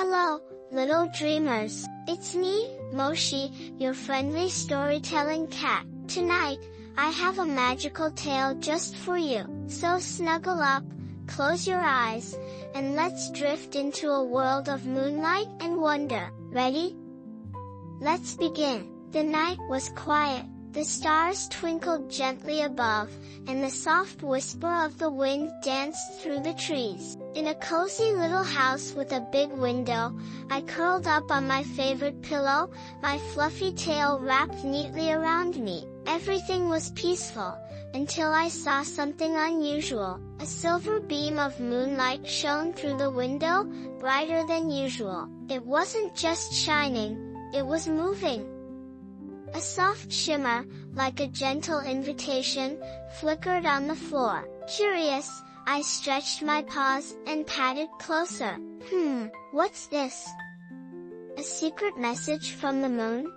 Hello, little dreamers. It's me, Moshi, your friendly storytelling cat. Tonight, I have a magical tale just for you. So snuggle up, close your eyes, and let's drift into a world of moonlight and wonder. Ready? Let's begin. The night was quiet. The stars twinkled gently above, and the soft whisper of the wind danced through the trees. In a cozy little house with a big window, I curled up on my favorite pillow, my fluffy tail wrapped neatly around me. Everything was peaceful, until I saw something unusual. A silver beam of moonlight shone through the window, brighter than usual. It wasn't just shining, it was moving. A soft shimmer, like a gentle invitation, flickered on the floor. Curious, I stretched my paws and patted closer. What's this? A secret message from the moon?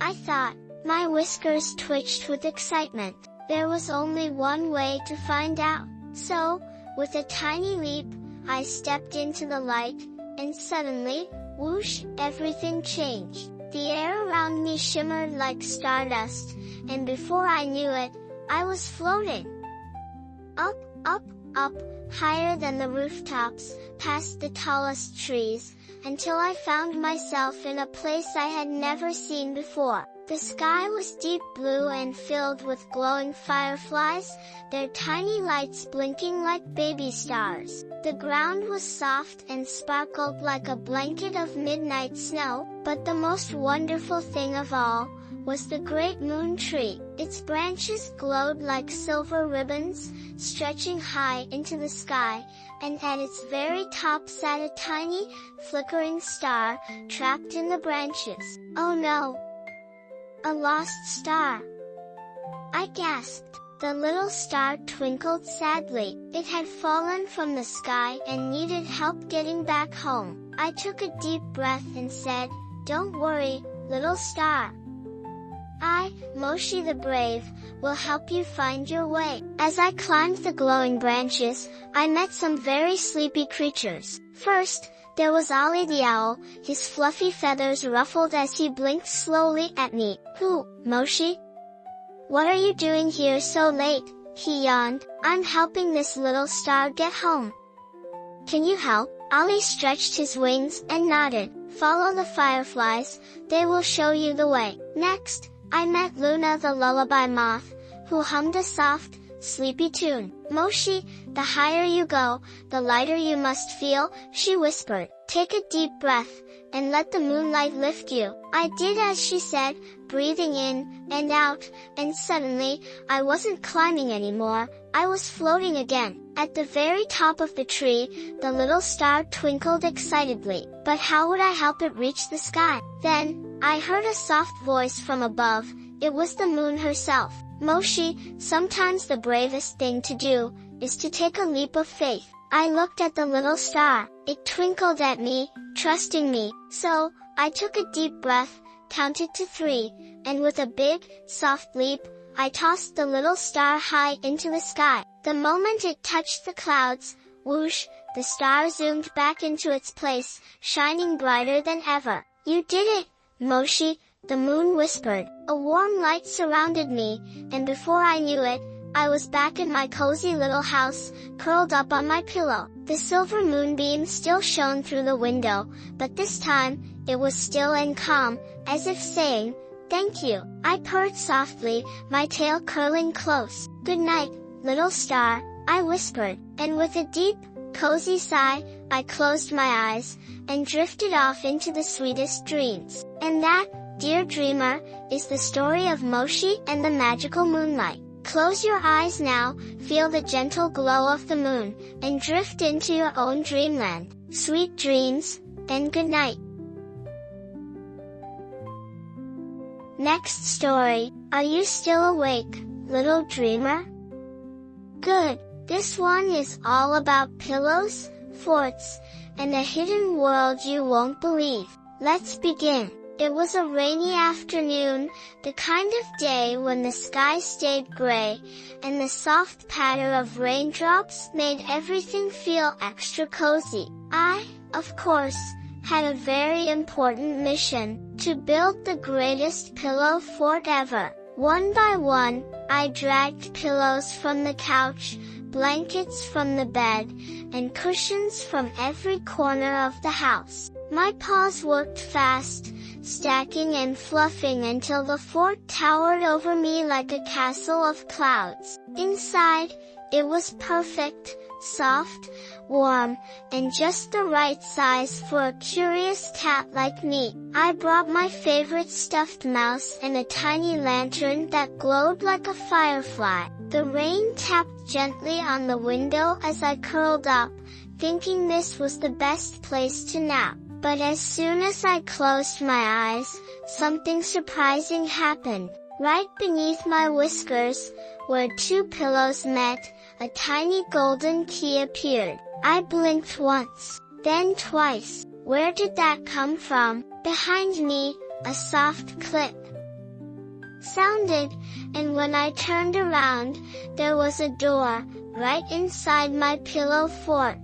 I thought. My whiskers twitched with excitement. There was only one way to find out. So, with a tiny leap, I stepped into the light, and suddenly, whoosh, everything changed. The air around me shimmered like stardust, and before I knew it, I was floating. Up, up, up, higher than the rooftops, past the tallest trees, until I found myself in a place I had never seen before. The sky was deep blue and filled with glowing fireflies, their tiny lights blinking like baby stars. The ground was soft and sparkled like a blanket of midnight snow, but the most wonderful thing of all was the great moon tree. Its branches glowed like silver ribbons, stretching high into the sky, and at its very top sat a tiny, flickering star, trapped in the branches. Oh no! A lost star! I gasped. The little star twinkled sadly. It had fallen from the sky and needed help getting back home. I took a deep breath and said, "Don't worry, little star. I, Moshi the Brave, will help you find your way." As I climbed the glowing branches, I met some very sleepy creatures. First, there was Ollie the owl, his fluffy feathers ruffled as he blinked slowly at me. "Who, Moshi? What are you doing here so late?" he yawned. "I'm helping this little star get home." "Can you help?" Ollie stretched his wings and nodded. "Follow the fireflies, they will show you the way." Next, I met Luna the lullaby moth, who hummed a soft, sleepy tune. "Moshi, the higher you go, the lighter you must feel," she whispered. "Take a deep breath, and let the moonlight lift you." I did as she said, breathing in and out, and suddenly, I wasn't climbing anymore, I was floating again. At the very top of the tree, the little star twinkled excitedly. But how would I help it reach the sky? Then, I heard a soft voice from above. It was the moon herself. "Moshi, sometimes the bravest thing to do, is to take a leap of faith." I looked at the little star. It twinkled at me, trusting me. So, I took a deep breath, counted to 3, and with a big, soft leap, I tossed the little star high into the sky. The moment it touched the clouds, whoosh, the star zoomed back into its place, shining brighter than ever. "You did it, Moshi," the moon whispered. A warm light surrounded me, and before I knew it, I was back in my cozy little house, curled up on my pillow. The silver moonbeam still shone through the window, but this time, it was still and calm, as if saying, "Thank you." I purred softly, my tail curling close. "Good night, little star," I whispered, and with a deep, cozy sigh, I closed my eyes, and drifted off into the sweetest dreams. And that, dear dreamer, is the story of Moshi and the magical moonlight. Close your eyes now, feel the gentle glow of the moon, and drift into your own dreamland. Sweet dreams, and good night. Next story. Are you still awake, little dreamer? Good. This one is all about pillows, forts, and a hidden world you won't believe. Let's begin. It was a rainy afternoon, the kind of day when the sky stayed gray, and the soft patter of raindrops made everything feel extra cozy. I, of course, had a very important mission, to build the greatest pillow fort ever. One by one, I dragged pillows from the couch, blankets from the bed, and cushions from every corner of the house. My paws worked fast, stacking and fluffing until the fort towered over me like a castle of clouds. Inside, it was perfect, soft, warm, and just the right size for a curious cat like me. I brought my favorite stuffed mouse and a tiny lantern that glowed like a firefly. The rain tapped gently on the window as I curled up, thinking this was the best place to nap. But as soon as I closed my eyes, something surprising happened. Right beneath my whiskers, where two pillows met, a tiny golden key appeared. I blinked once, then twice. Where did that come from? Behind me, a soft click sounded, and when I turned around, there was a door, right inside my pillow fort.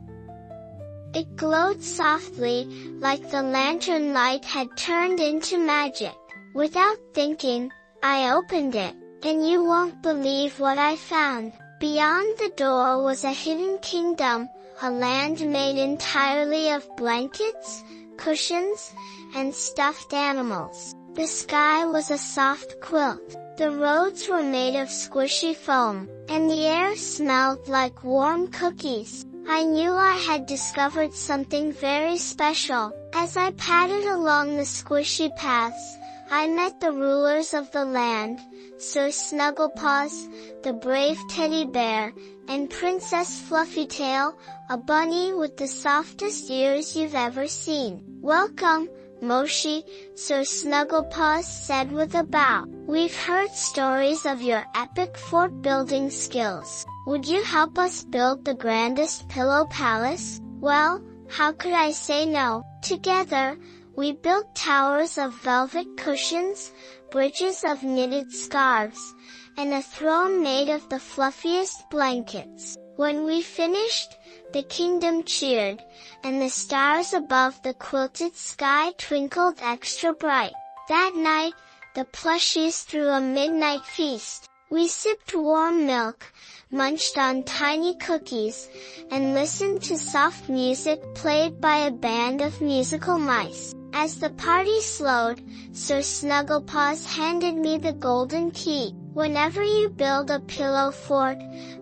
It glowed softly, like the lantern light had turned into magic. Without thinking, I opened it, and you won't believe what I found. Beyond the door was a hidden kingdom, a land made entirely of blankets, cushions, and stuffed animals. The sky was a soft quilt. The roads were made of squishy foam, and the air smelled like warm cookies. I knew I had discovered something very special. As I padded along the squishy paths, I met the rulers of the land, Sir Snugglepaws, the brave teddy bear, and Princess Fluffytail, a bunny with the softest ears you've ever seen. "Welcome, Moshi," Sir Snugglepaws said with a bow. "We've heard stories of your epic fort-building skills. Would you help us build the grandest pillow palace?" Well, how could I say no? Together, we built towers of velvet cushions, bridges of knitted scarves, and a throne made of the fluffiest blankets. When we finished, the kingdom cheered, and the stars above the quilted sky twinkled extra bright. That night, the plushies threw a midnight feast. We sipped warm milk, munched on tiny cookies, and listened to soft music played by a band of musical mice. As the party slowed, Sir Snugglepaws handed me the golden key. "Whenever you build a pillow fort,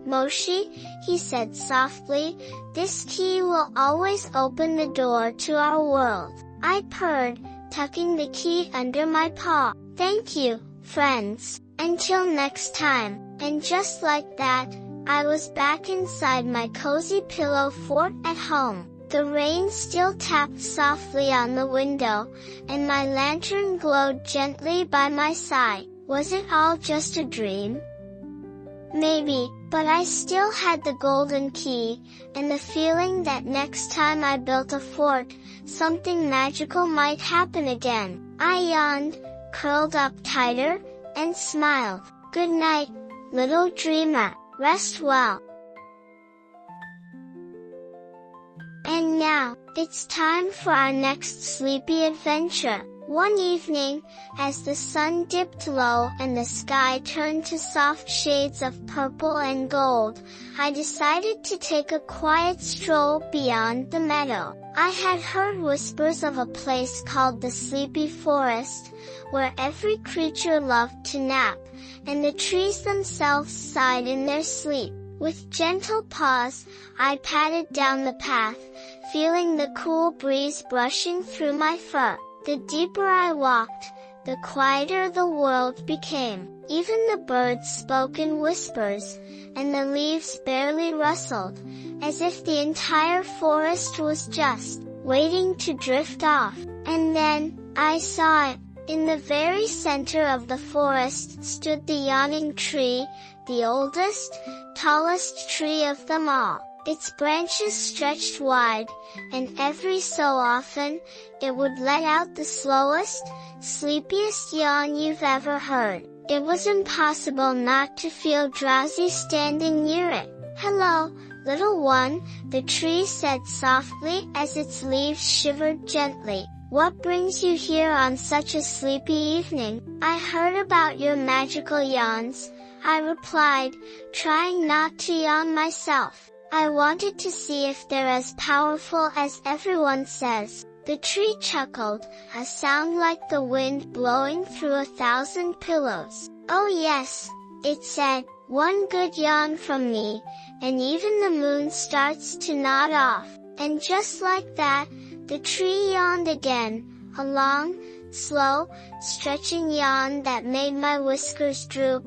Moshi," he said softly, "this key will always open the door to our world." I purred, tucking the key under my paw. "Thank you, friends. Until next time." And just like that, I was back inside my cozy pillow fort at home. The rain still tapped softly on the window, and my lantern glowed gently by my side. Was it all just a dream? Maybe, but I still had the golden key, and the feeling that next time I built a fort, something magical might happen again. I yawned, curled up tighter, and smiled. Good night, little dreamer. Rest well. And now, it's time for our next sleepy adventure. One evening, as the sun dipped low and the sky turned to soft shades of purple and gold, I decided to take a quiet stroll beyond the meadow. I had heard whispers of a place called the Sleepy Forest, where every creature loved to nap, and the trees themselves sighed in their sleep. With gentle paws, I padded down the path, feeling the cool breeze brushing through my fur. The deeper I walked, the quieter the world became. Even the birds spoke in whispers, and the leaves barely rustled, as if the entire forest was just waiting to drift off. And then, I saw it. In the very center of the forest stood the yawning tree, the oldest, tallest tree of them all. Its branches stretched wide, and every so often, it would let out the slowest, sleepiest yawn you've ever heard. It was impossible not to feel drowsy standing near it. "Hello, little one," the tree said softly as its leaves shivered gently. "What brings you here on such a sleepy evening?" "I heard about your magical yawns," I replied, trying not to yawn myself. "I wanted to see if they're as powerful as everyone says." The tree chuckled, a sound like the wind blowing through 1,000 pillows. "Oh yes," it said, "one good yawn from me, and even the moon starts to nod off." And just like that, the tree yawned again, a long, slow, stretching yawn that made my whiskers droop,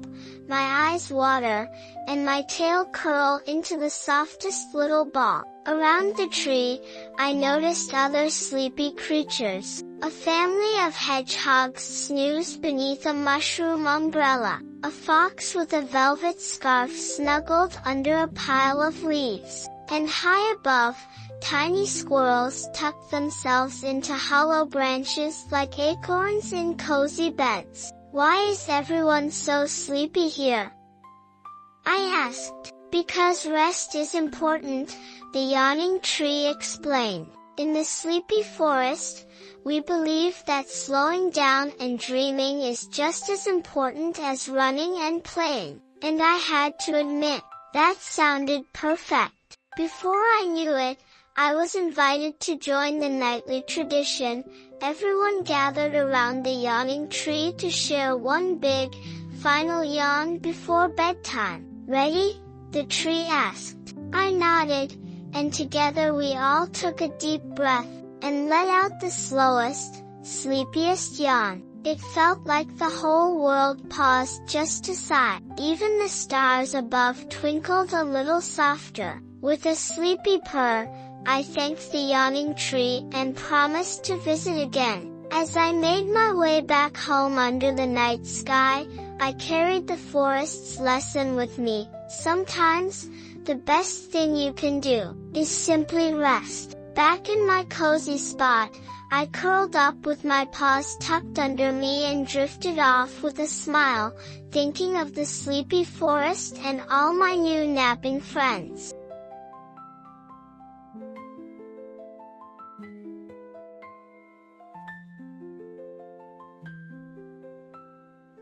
my eyes water, and my tail curl into the softest little ball. Around the tree, I noticed other sleepy creatures. A family of hedgehogs snoozed beneath a mushroom umbrella. A fox with a velvet scarf snuggled under a pile of leaves. And high above, tiny squirrels tucked themselves into hollow branches like acorns in cozy beds. "Why is everyone so sleepy here?" I asked. "Because rest is important," the yawning tree explained. "In the sleepy forest, we believe that slowing down and dreaming is just as important as running and playing." And I had to admit, that sounded perfect. Before I knew it, I was invited to join the nightly tradition. Everyone gathered around the yawning tree to share one big, final yawn before bedtime. "Ready?" the tree asked. I nodded, and together we all took a deep breath, and let out the slowest, sleepiest yawn. It felt like the whole world paused just to sigh. Even the stars above twinkled a little softer. With a sleepy purr, I thanked the yawning tree and promised to visit again. As I made my way back home under the night sky, I carried the forest's lesson with me. Sometimes, the best thing you can do is simply rest. Back in my cozy spot, I curled up with my paws tucked under me and drifted off with a smile, thinking of the sleepy forest and all my new napping friends.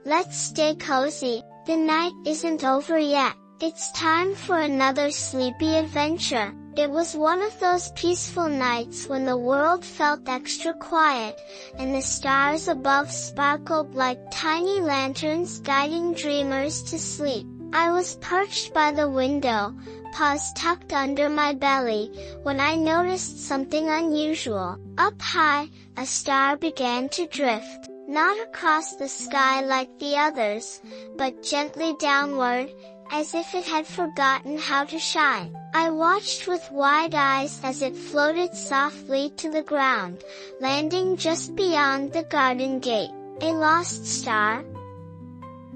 Let's stay cozy. The night isn't over yet. It's time for another sleepy adventure. It was one of those peaceful nights when the world felt extra quiet, and the stars above sparkled like tiny lanterns guiding dreamers to sleep. I was perched by the window, paws tucked under my belly, when I noticed something unusual. Up high, a star began to drift. Not across the sky like the others, but gently downward, as if it had forgotten how to shine. I watched with wide eyes as it floated softly to the ground, landing just beyond the garden gate. "A lost star?"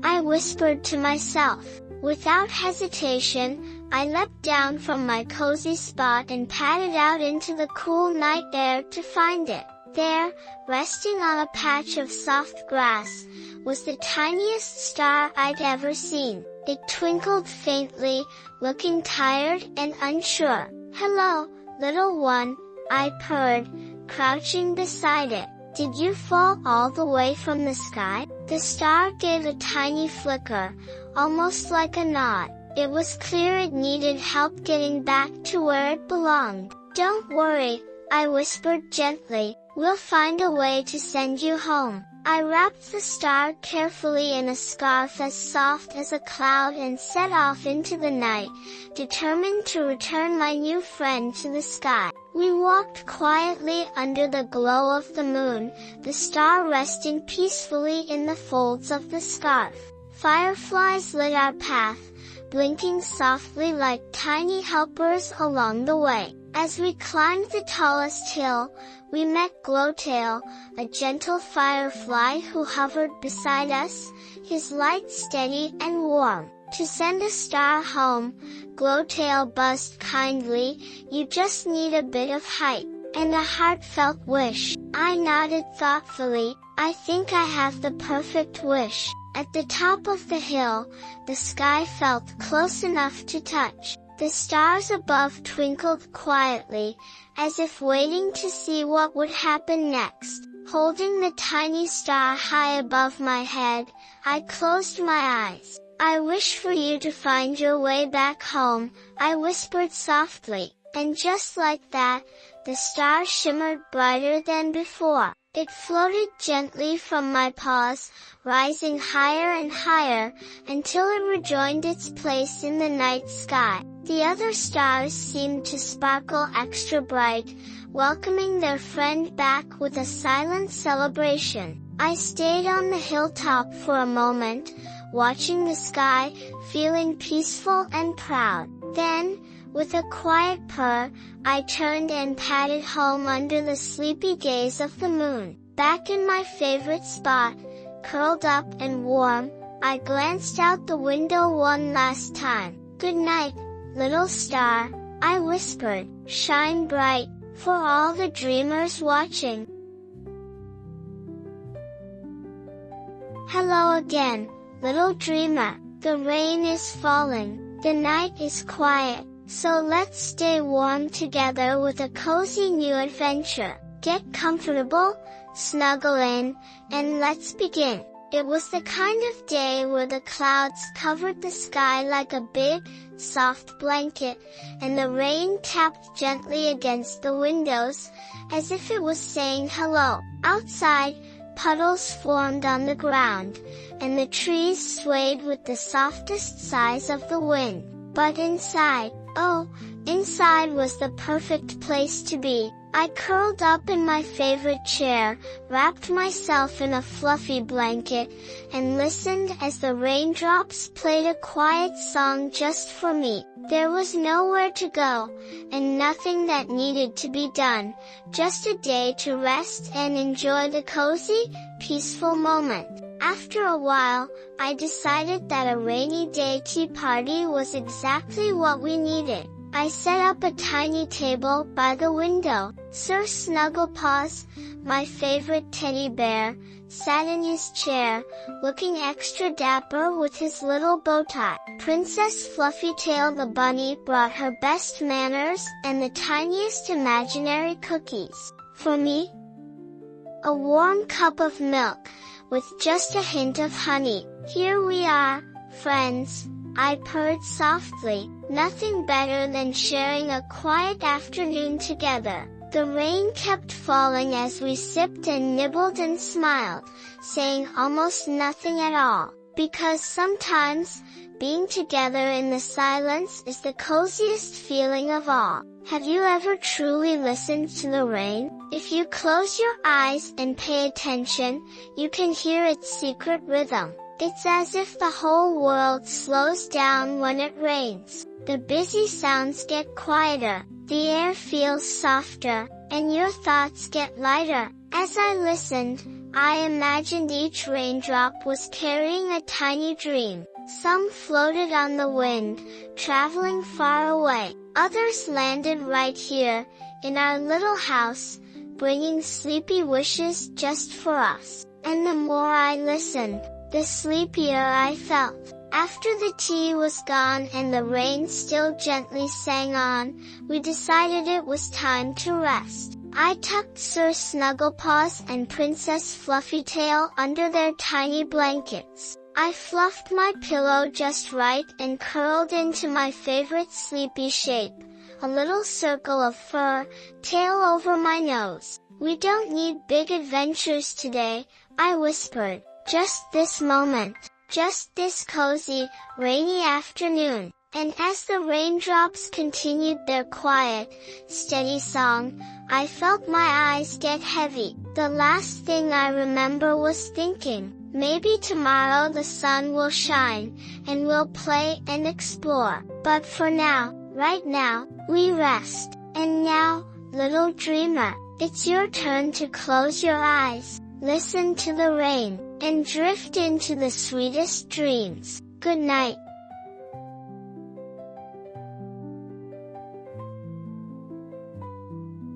I whispered to myself. Without hesitation, I leapt down from my cozy spot and padded out into the cool night air to find it. There, resting on a patch of soft grass, was the tiniest star I'd ever seen. It twinkled faintly, looking tired and unsure. "Hello, little one," I purred, crouching beside it. "Did you fall all the way from the sky?" The star gave a tiny flicker, almost like a nod. It was clear it needed help getting back to where it belonged. "Don't worry," I whispered gently. "We'll find a way to send you home." I wrapped the star carefully in a scarf as soft as a cloud and set off into the night, determined to return my new friend to the sky. We walked quietly under the glow of the moon, the star resting peacefully in the folds of the scarf. Fireflies lit our path, blinking softly like tiny helpers along the way. As we climbed the tallest hill, we met Glowtail, a gentle firefly who hovered beside us, his light steady and warm. "To send a star home," Glowtail buzzed kindly, "you just need a bit of height, and a heartfelt wish." I nodded thoughtfully. "I think I have the perfect wish." At the top of the hill, the sky felt close enough to touch. The stars above twinkled quietly, as if waiting to see what would happen next. Holding the tiny star high above my head, I closed my eyes. "I wish for you to find your way back home," I whispered softly. And just like that, the star shimmered brighter than before. It floated gently from my paws, rising higher and higher, until it rejoined its place in the night sky. The other stars seemed to sparkle extra bright, welcoming their friend back with a silent celebration. I stayed on the hilltop for a moment, watching the sky, feeling peaceful and proud. Then, with a quiet purr, I turned and padded home under the sleepy gaze of the moon. Back in my favorite spot, curled up and warm, I glanced out the window one last time. "Good night, little star," I whispered. "Shine bright, for all the dreamers watching." Hello again, little dreamer. The rain is falling, the night is quiet. So let's stay warm together with a cozy new adventure. Get comfortable, snuggle in, and let's begin. It was the kind of day where the clouds covered the sky like a big, soft blanket, and the rain tapped gently against the windows, as if it was saying hello. Outside, puddles formed on the ground, and the trees swayed with the softest sighs of the wind. But inside, inside was the perfect place to be. I curled up in my favorite chair, wrapped myself in a fluffy blanket, and listened as the raindrops played a quiet song just for me. There was nowhere to go, and nothing that needed to be done, just a day to rest and enjoy the cozy, peaceful moment. After a while, I decided that a rainy day tea party was exactly what we needed. I set up a tiny table by the window. Sir Snugglepaws, my favorite teddy bear, sat in his chair, looking extra dapper with his little bow tie. Princess Fluffytail the bunny brought her best manners and the tiniest imaginary cookies. For me, a warm cup of milk, with just a hint of honey. "Here we are, friends," I purred softly. Nothing better than sharing a quiet afternoon together. The rain kept falling as we sipped and nibbled and smiled, saying almost nothing at all. Because sometimes, being together in the silence is the coziest feeling of all. Have you ever truly listened to the rain? If you close your eyes and pay attention, you can hear its secret rhythm. It's as if the whole world slows down when it rains. The busy sounds get quieter, the air feels softer, and your thoughts get lighter. As I listened, I imagined each raindrop was carrying a tiny dream. Some floated on the wind, traveling far away. Others landed right here, in our little house, bringing sleepy wishes just for us. And the more I listened, the sleepier I felt. After the tea was gone and the rain still gently sang on, we decided it was time to rest. I tucked Sir Snugglepaws and Princess Fluffytail under their tiny blankets. I fluffed my pillow just right and curled into my favorite sleepy shape, a little circle of fur, tail over my nose. "We don't need big adventures today," I whispered. "Just this moment. Just this cozy, rainy afternoon." And as the raindrops continued their quiet, steady song, I felt my eyes get heavy. The last thing I remember was thinking, maybe tomorrow the sun will shine, and we'll play and explore. But for now, right now, we rest. And now, little dreamer, it's your turn to close your eyes, listen to the rain, and drift into the sweetest dreams. Good night.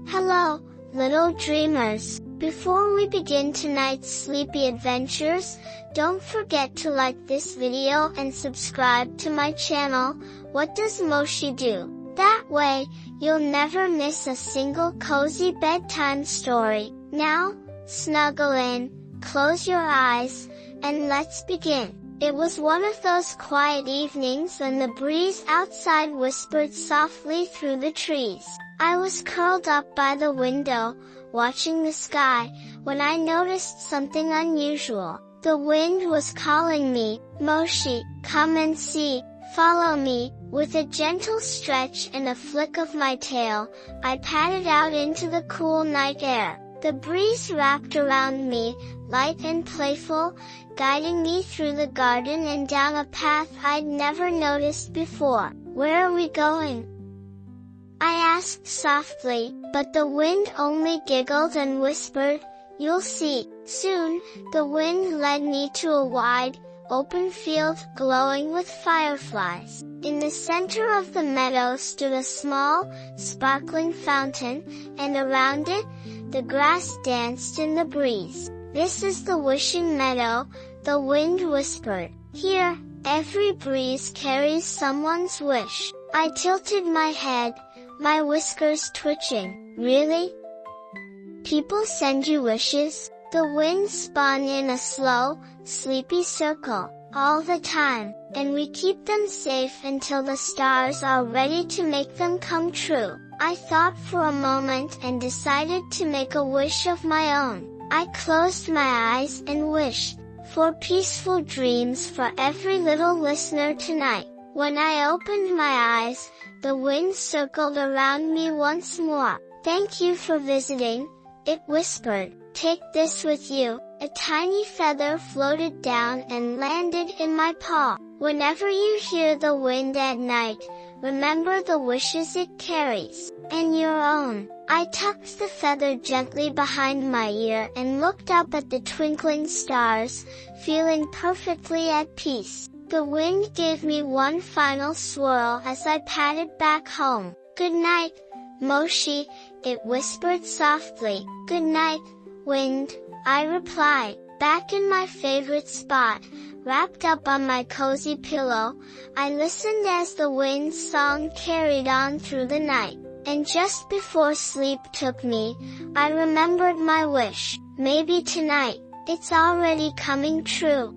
Hello, little dreamers. Before we begin tonight's sleepy adventures, don't forget to like this video and subscribe to my channel, What Does Moshi Do? That way, you'll never miss a single cozy bedtime story. Now, snuggle in, close your eyes, and let's begin. It was one of those quiet evenings when the breeze outside whispered softly through the trees. I was curled up by the window, watching the sky, when I noticed something unusual. The wind was calling me, "Moshi, come and see, follow me." With a gentle stretch and a flick of my tail, I padded out into the cool night air. The breeze wrapped around me, light and playful, guiding me through the garden and down a path I'd never noticed before. "Where are we going?" I asked softly, but the wind only giggled and whispered, "You'll see." Soon, the wind led me to a wide, open field glowing with fireflies. In the center of the meadow stood a small, sparkling fountain, and around it, the grass danced in the breeze. "This is the wishing meadow," the wind whispered. "Here, every breeze carries someone's wish." I tilted my head, my whiskers twitching. "Really? People send you wishes?" The wind spun in a slow, sleepy circle. "All the time, and we keep them safe until the stars are ready to make them come true." I thought for a moment and decided to make a wish of my own. I closed my eyes and wished for peaceful dreams for every little listener tonight. When I opened my eyes, the wind circled around me once more. "Thank you for visiting," it whispered. "Take this with you." A tiny feather floated down and landed in my paw. Whenever you hear the wind at night, remember the wishes it carries, and your own. I tucked the feather gently behind my ear and looked up at the twinkling stars, feeling perfectly at peace. The wind gave me one final swirl as I padded back home. "Good night, Moshi," it whispered softly. "Good night, wind," I replied. Back in my favorite spot, wrapped up on my cozy pillow, I listened as the wind's song carried on through the night. And just before sleep took me, I remembered my wish. Maybe tonight, it's already coming true.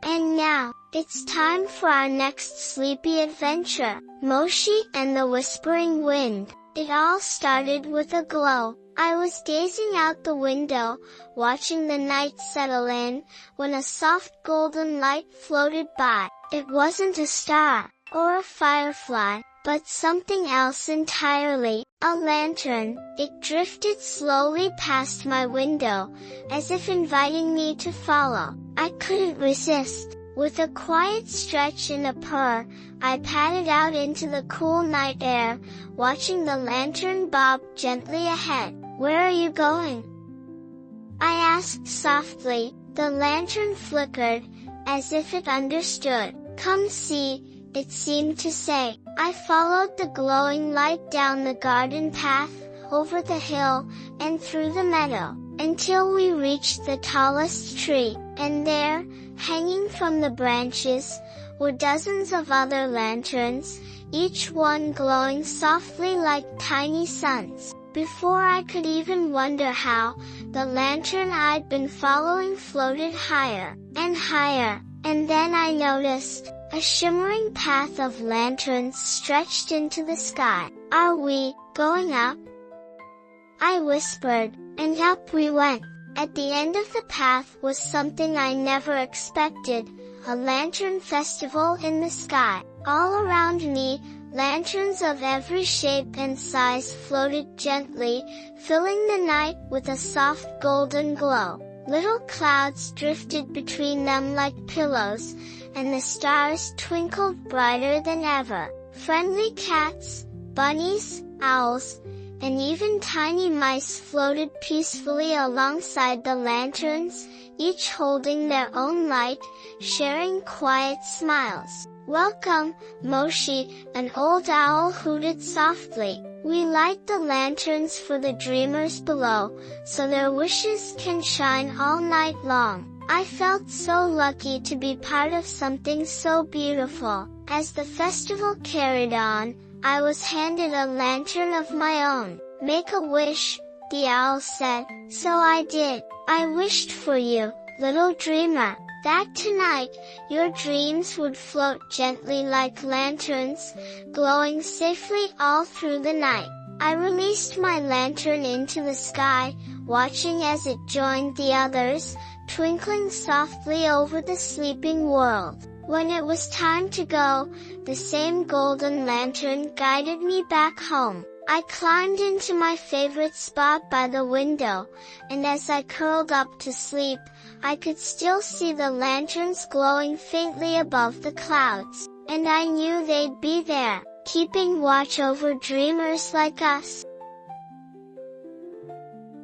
And now, it's time for our next sleepy adventure, Moshi and the Whispering Wind. It all started with a glow. I was gazing out the window, watching the night settle in, when a soft golden light floated by. It wasn't a star, or a firefly, but something else entirely, a lantern. It drifted slowly past my window, as if inviting me to follow. I couldn't resist. With a quiet stretch and a purr, I padded out into the cool night air, watching the lantern bob gently ahead. "Where are you going?" I asked softly. The lantern flickered, as if it understood. "Come see," it seemed to say. I followed the glowing light down the garden path, over the hill, and through the meadow, until we reached the tallest tree, and there, hanging from the branches, were dozens of other lanterns, each one glowing softly like tiny suns. Before I could even wonder how, the lantern I'd been following floated higher, and then I noticed, a shimmering path of lanterns stretched into the sky. "Are we going up?" I whispered, and up we went. At the end of the path was something I never expected, a lantern festival in the sky. All around me, lanterns of every shape and size floated gently, filling the night with a soft golden glow. Little clouds drifted between them like pillows, and the stars twinkled brighter than ever. Friendly cats, bunnies, owls, and even tiny mice floated peacefully alongside the lanterns, each holding their own light, sharing quiet smiles. "Welcome, Moshi," an old owl hooted softly. "We light the lanterns for the dreamers below, so their wishes can shine all night long." I felt so lucky to be part of something so beautiful. As the festival carried on, I was handed a lantern of my own. "Make a wish," the owl said, so I did. "I wished for you, little dreamer, that tonight, your dreams would float gently like lanterns, glowing safely all through the night." I released my lantern into the sky, watching as it joined the others, twinkling softly over the sleeping world. When it was time to go, the same golden lantern guided me back home. I climbed into my favorite spot by the window, and as I curled up to sleep, I could still see the lanterns glowing faintly above the clouds, and I knew they'd be there, keeping watch over dreamers like us.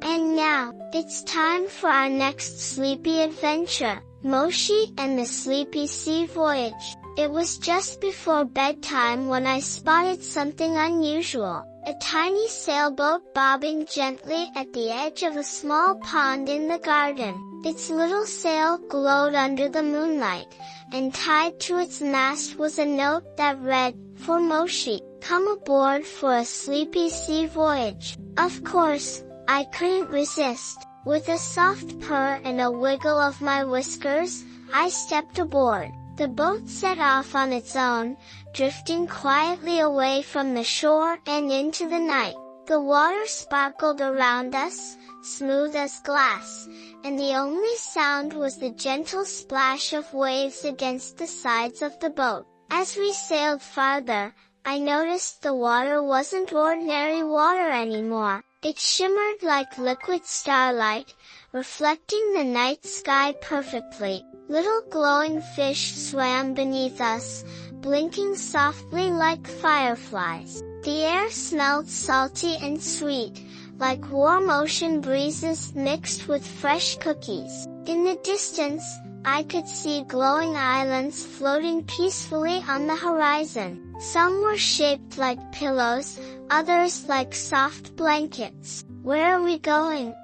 And now, it's time for our next sleepy adventure, Moshi and the Sleepy Sea Voyage. It was just before bedtime when I spotted something unusual. A tiny sailboat bobbing gently at the edge of a small pond in the garden. Its little sail glowed under the moonlight, and tied to its mast was a note that read, "For Moshi, come aboard for a sleepy sea voyage." Of course, I couldn't resist. With a soft purr and a wiggle of my whiskers, I stepped aboard. The boat set off on its own, drifting quietly away from the shore and into the night. The water sparkled around us, smooth as glass, and the only sound was the gentle splash of waves against the sides of the boat. As we sailed farther, I noticed the water wasn't ordinary water anymore. It shimmered like liquid starlight, reflecting the night sky perfectly. Little glowing fish swam beneath us, blinking softly like fireflies. The air smelled salty and sweet, like warm ocean breezes mixed with fresh cookies. In the distance, I could see glowing islands floating peacefully on the horizon. Some were shaped like pillows, others like soft blankets. "Where are we going?"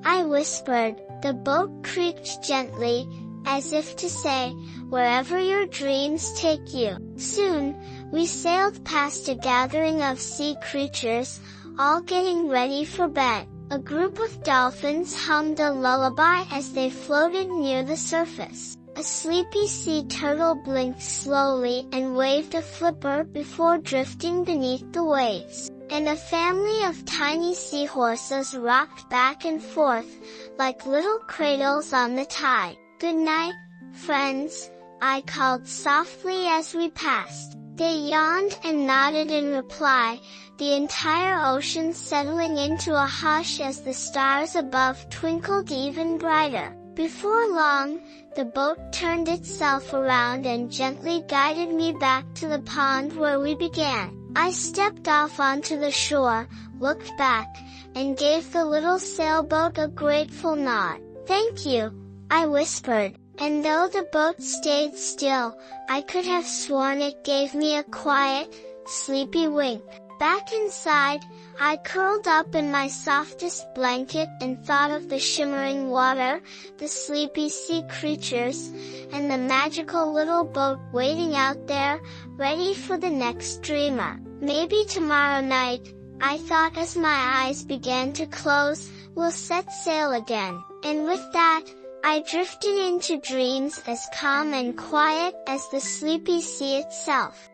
I whispered. The boat creaked gently, as if to say, "Wherever your dreams take you." Soon, we sailed past a gathering of sea creatures, all getting ready for bed. A group of dolphins hummed a lullaby as they floated near the surface. A sleepy sea turtle blinked slowly and waved a flipper before drifting beneath the waves. And a family of tiny seahorses rocked back and forth, like little cradles on the tide. "Good night, friends," I called softly as we passed. They yawned and nodded in reply, the entire ocean settling into a hush as the stars above twinkled even brighter. Before long, the boat turned itself around and gently guided me back to the pond where we began. I stepped off onto the shore, looked back, and gave the little sailboat a grateful nod. "Thank you," I whispered, and though the boat stayed still, I could have sworn it gave me a quiet, sleepy wink. Back inside, I curled up in my softest blanket and thought of the shimmering water, the sleepy sea creatures, and the magical little boat waiting out there, ready for the next dreamer. Maybe tomorrow night, I thought as my eyes began to close, we'll set sail again. And with that, I drifted into dreams as calm and quiet as the sleepy sea itself.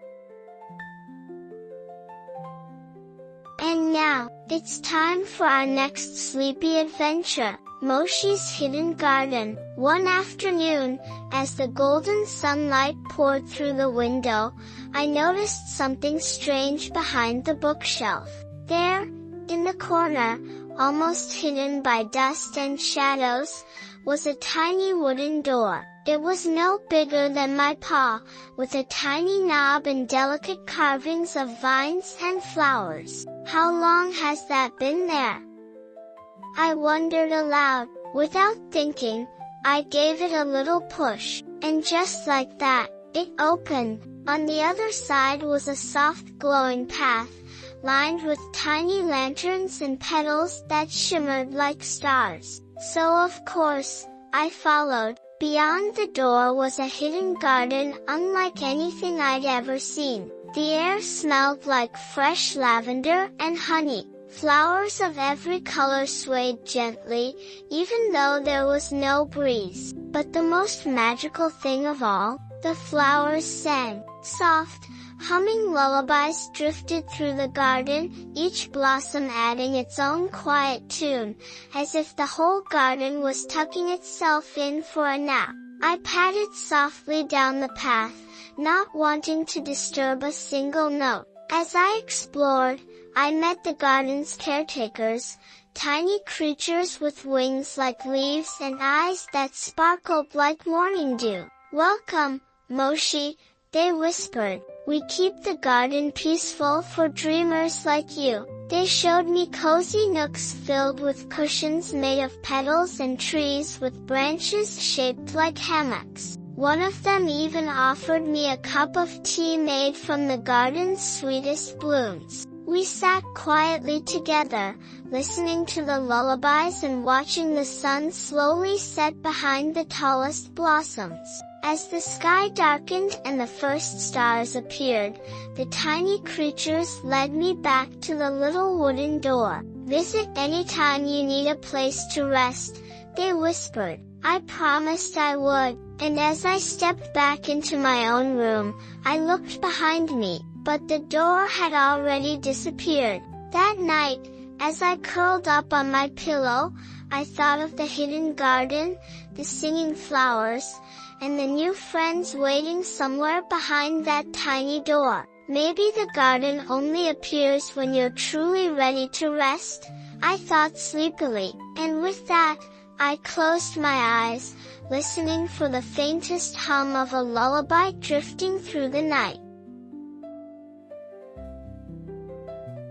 And now, it's time for our next sleepy adventure, Moshi's Hidden Garden. One afternoon, as the golden sunlight poured through the window, I noticed something strange behind the bookshelf. There, in the corner, almost hidden by dust and shadows, was a tiny wooden door. It was no bigger than my paw, with a tiny knob and delicate carvings of vines and flowers. How long has that been there? I wondered aloud. Without thinking, I gave it a little push, and just like that, It opened. On the other side was a soft glowing path, lined with tiny lanterns and petals that shimmered like stars. So of course, I followed. Beyond the door was a hidden garden unlike anything I'd ever seen. The air smelled like fresh lavender and honey. Flowers of every color swayed gently, even though there was no breeze. But the most magical thing of all, the flowers sang. Soft, humming lullabies drifted through the garden, each blossom adding its own quiet tune, as if the whole garden was tucking itself in for a nap. I padded softly down the path, not wanting to disturb a single note. As I explored, I met the garden's caretakers, tiny creatures with wings like leaves and eyes that sparkled like morning dew. "Welcome, Moshi," they whispered. "We keep the garden peaceful for dreamers like you." They showed me cozy nooks filled with cushions made of petals and trees with branches shaped like hammocks. One of them even offered me a cup of tea made from the garden's sweetest blooms. We sat quietly together, listening to the lullabies and watching the sun slowly set behind the tallest blossoms. As the sky darkened and the first stars appeared, the tiny creatures led me back to the little wooden door. "Visit anytime you need a place to rest," they whispered. I promised I would, and as I stepped back into my own room, I looked behind me, but the door had already disappeared. That night, as I curled up on my pillow, I thought of the hidden garden, the singing flowers, and the new friends waiting somewhere behind that tiny door. Maybe the garden only appears when you're truly ready to rest, I thought sleepily, and with that, I closed my eyes, listening for the faintest hum of a lullaby drifting through the night.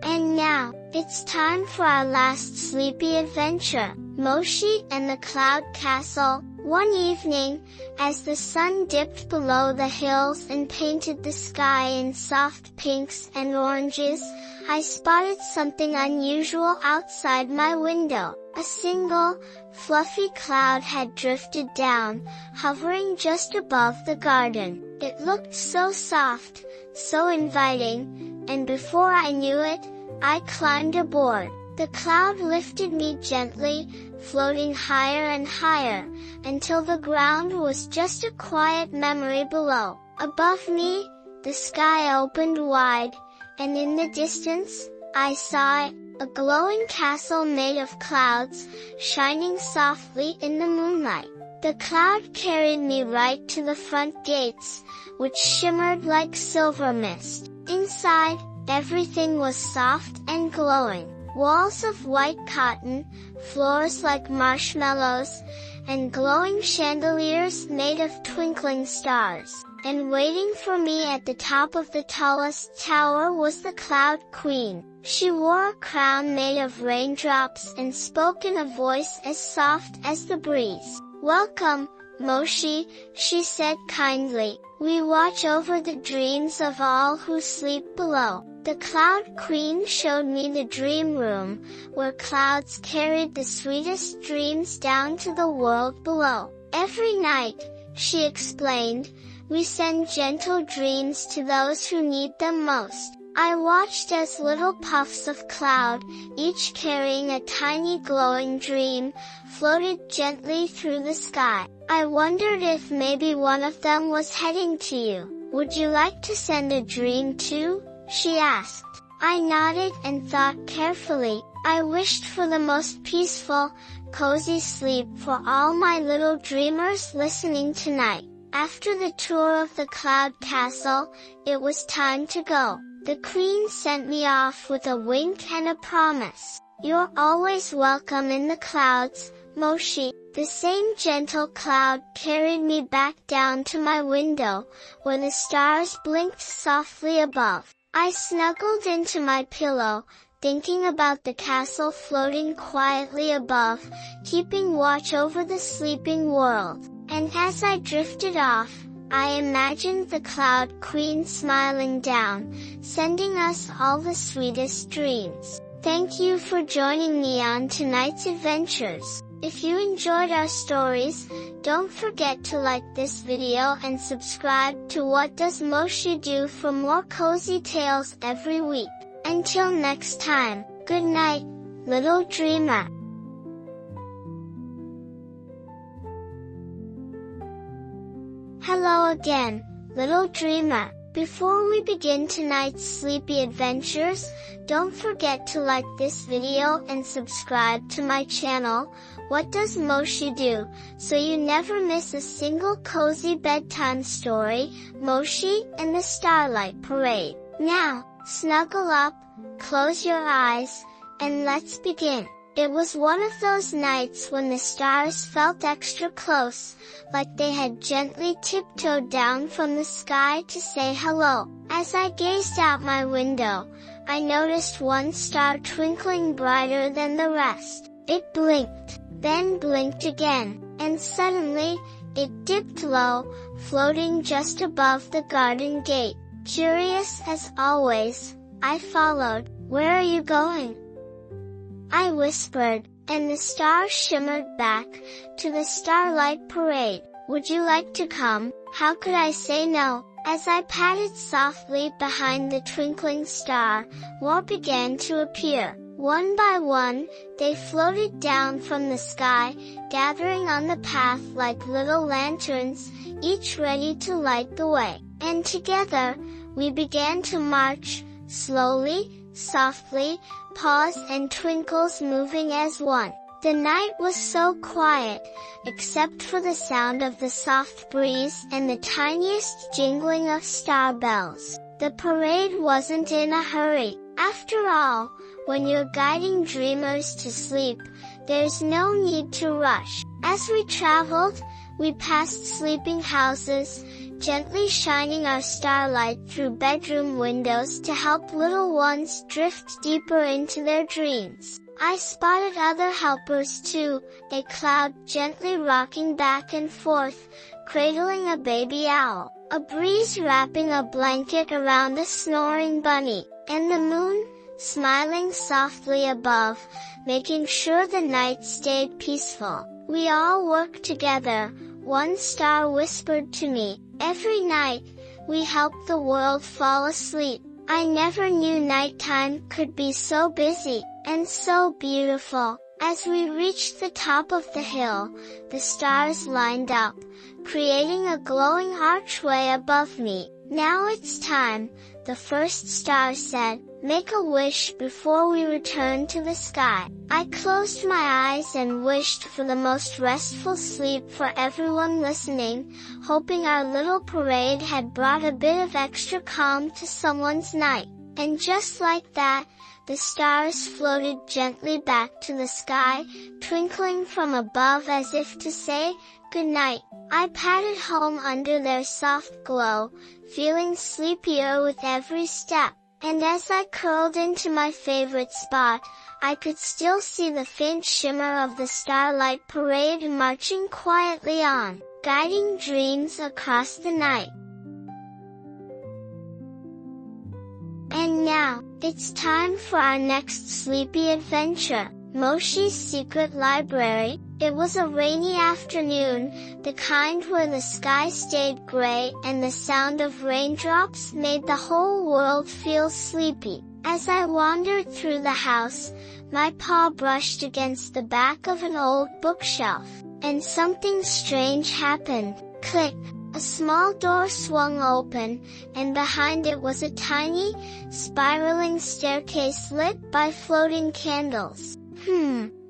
And now, it's time for our last sleepy adventure, Moshi and the Cloud Castle. One evening, as the sun dipped below the hills and painted the sky in soft pinks and oranges, I spotted something unusual outside my window. A single, fluffy cloud had drifted down, hovering just above the garden. It looked so soft, so inviting, and before I knew it, I climbed aboard. The cloud lifted me gently, floating higher and higher, until the ground was just a quiet memory below. Above me, the sky opened wide, and in the distance, I saw it, a glowing castle made of clouds, shining softly in the moonlight. The cloud carried me right to the front gates, which shimmered like silver mist. Inside, everything was soft and glowing. Walls of white cotton, floors like marshmallows, and glowing chandeliers made of twinkling stars. And waiting for me at the top of the tallest tower was the Cloud Queen. She wore a crown made of raindrops and spoke in a voice as soft as the breeze. "Welcome, Moshi," she said kindly. "We watch over the dreams of all who sleep below." The Cloud Queen showed me the dream room, where clouds carried the sweetest dreams down to the world below. "Every night," she explained, "we send gentle dreams to those who need them most." I watched as little puffs of cloud, each carrying a tiny glowing dream, floated gently through the sky. I wondered if maybe one of them was heading to you. "Would you like to send a dream too?" she asked. I nodded and thought carefully. I wished for the most peaceful, cozy sleep for all my little dreamers listening tonight. After the tour of the Cloud Castle, it was time to go. The Queen sent me off with a wink and a promise. "You're always welcome in the clouds, Moshi." The same gentle cloud carried me back down to my window, where the stars blinked softly above. I snuggled into my pillow, thinking about the castle floating quietly above, keeping watch over the sleeping world. And as I drifted off, I imagined the Cloud Queen smiling down, sending us all the sweetest dreams. Thank you for joining me on tonight's adventures. If you enjoyed our stories, don't forget to like this video and subscribe to What Does Moshi Do for more cozy tales every week. Until next time, good night, little dreamer. Hello again, little dreamer. Before we begin tonight's sleepy adventures, don't forget to like this video and subscribe to my channel, What Does Moshi Do, so you never miss a single cozy bedtime story, Moshi and the Starlight Parade. Now, snuggle up, close your eyes, and let's begin. It was one of those nights when the stars felt extra close, like they had gently tiptoed down from the sky to say hello. As I gazed out my window, I noticed one star twinkling brighter than the rest. It blinked, then blinked again, and suddenly, it dipped low, floating just above the garden gate. Curious as always, I followed. "Where are you going?" I whispered, and the star shimmered back, "To the Starlight Parade. Would you like to come?" How could I say no? As I patted softly behind the twinkling star, more began to appear. One by one, they floated down from the sky, gathering on the path like little lanterns, each ready to light the way. And together, we began to march, slowly, softly, paws and twinkles moving as one. The night was so quiet, except for the sound of the soft breeze and the tiniest jingling of star bells. The parade wasn't in a hurry. After all, when you're guiding dreamers to sleep, there's no need to rush. As we traveled, we passed sleeping houses, gently shining our starlight through bedroom windows to help little ones drift deeper into their dreams. I spotted other helpers too, a cloud gently rocking back and forth, cradling a baby owl, a breeze wrapping a blanket around a snoring bunny, and the moon, smiling softly above, making sure the night stayed peaceful. We all worked together, one star whispered to me. Every night, we help the world fall asleep. I never knew nighttime could be so busy, and so beautiful. As we reached the top of the hill, the stars lined up, creating a glowing archway above me. "Now it's time," the first star said. "Make a wish before we return to the sky." I closed my eyes and wished for the most restful sleep for everyone listening, hoping our little parade had brought a bit of extra calm to someone's night. And just like that, the stars floated gently back to the sky, twinkling from above as if to say, "Good night." I patted home under their soft glow, feeling sleepier with every step. And as I curled into my favorite spot, I could still see the faint shimmer of the Starlight Parade marching quietly on, guiding dreams across the night. And now, it's time for our next sleepy adventure, Moshi's Secret Library. It was a rainy afternoon, the kind where the sky stayed gray and the sound of raindrops made the whole world feel sleepy. As I wandered through the house, my paw brushed against the back of an old bookshelf, and something strange happened. Click! A small door swung open, and behind it was a tiny, spiraling staircase lit by floating candles.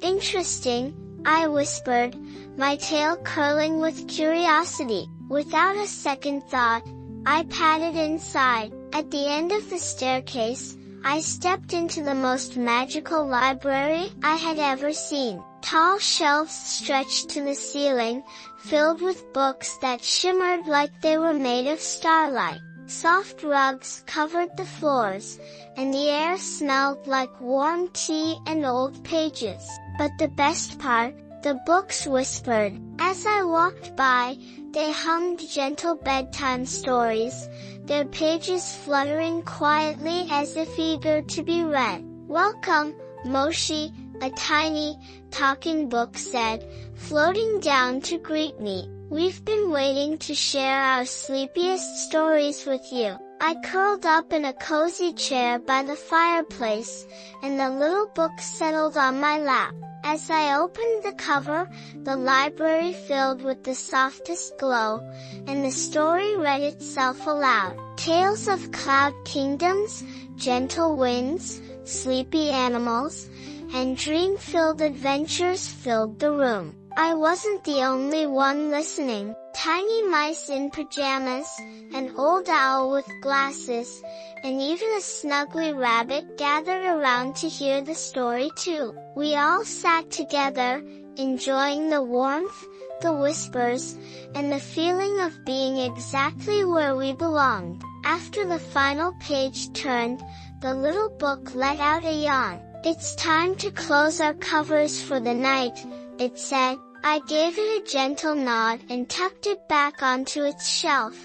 Interesting, I whispered, my tail curling with curiosity. Without a second thought, I padded inside. At the end of the staircase, I stepped into the most magical library I had ever seen. Tall shelves stretched to the ceiling, filled with books that shimmered like they were made of starlight. Soft rugs covered the floors, and the air smelled like warm tea and old pages. But the best part, The books whispered. As I walked by, they hummed gentle bedtime stories, their pages fluttering quietly as if eager to be read. "Welcome, Moshi," a tiny, talking book said, floating down to greet me. "We've been waiting to share our sleepiest stories with you." I curled up in a cozy chair by the fireplace, and the little book settled on my lap. As I opened the cover, the library filled with the softest glow, and the story read itself aloud. Tales of cloud kingdoms, gentle winds, sleepy animals, and dream-filled adventures filled the room. I wasn't the only one listening. Tiny mice in pajamas, an old owl with glasses, and even a snuggly rabbit gathered around to hear the story too. We all sat together, enjoying the warmth, the whispers, and the feeling of being exactly where we belonged. After the final page turned, the little book let out a yawn. "It's time to close our covers for the night," it said. I gave it a gentle nod and tucked it back onto its shelf,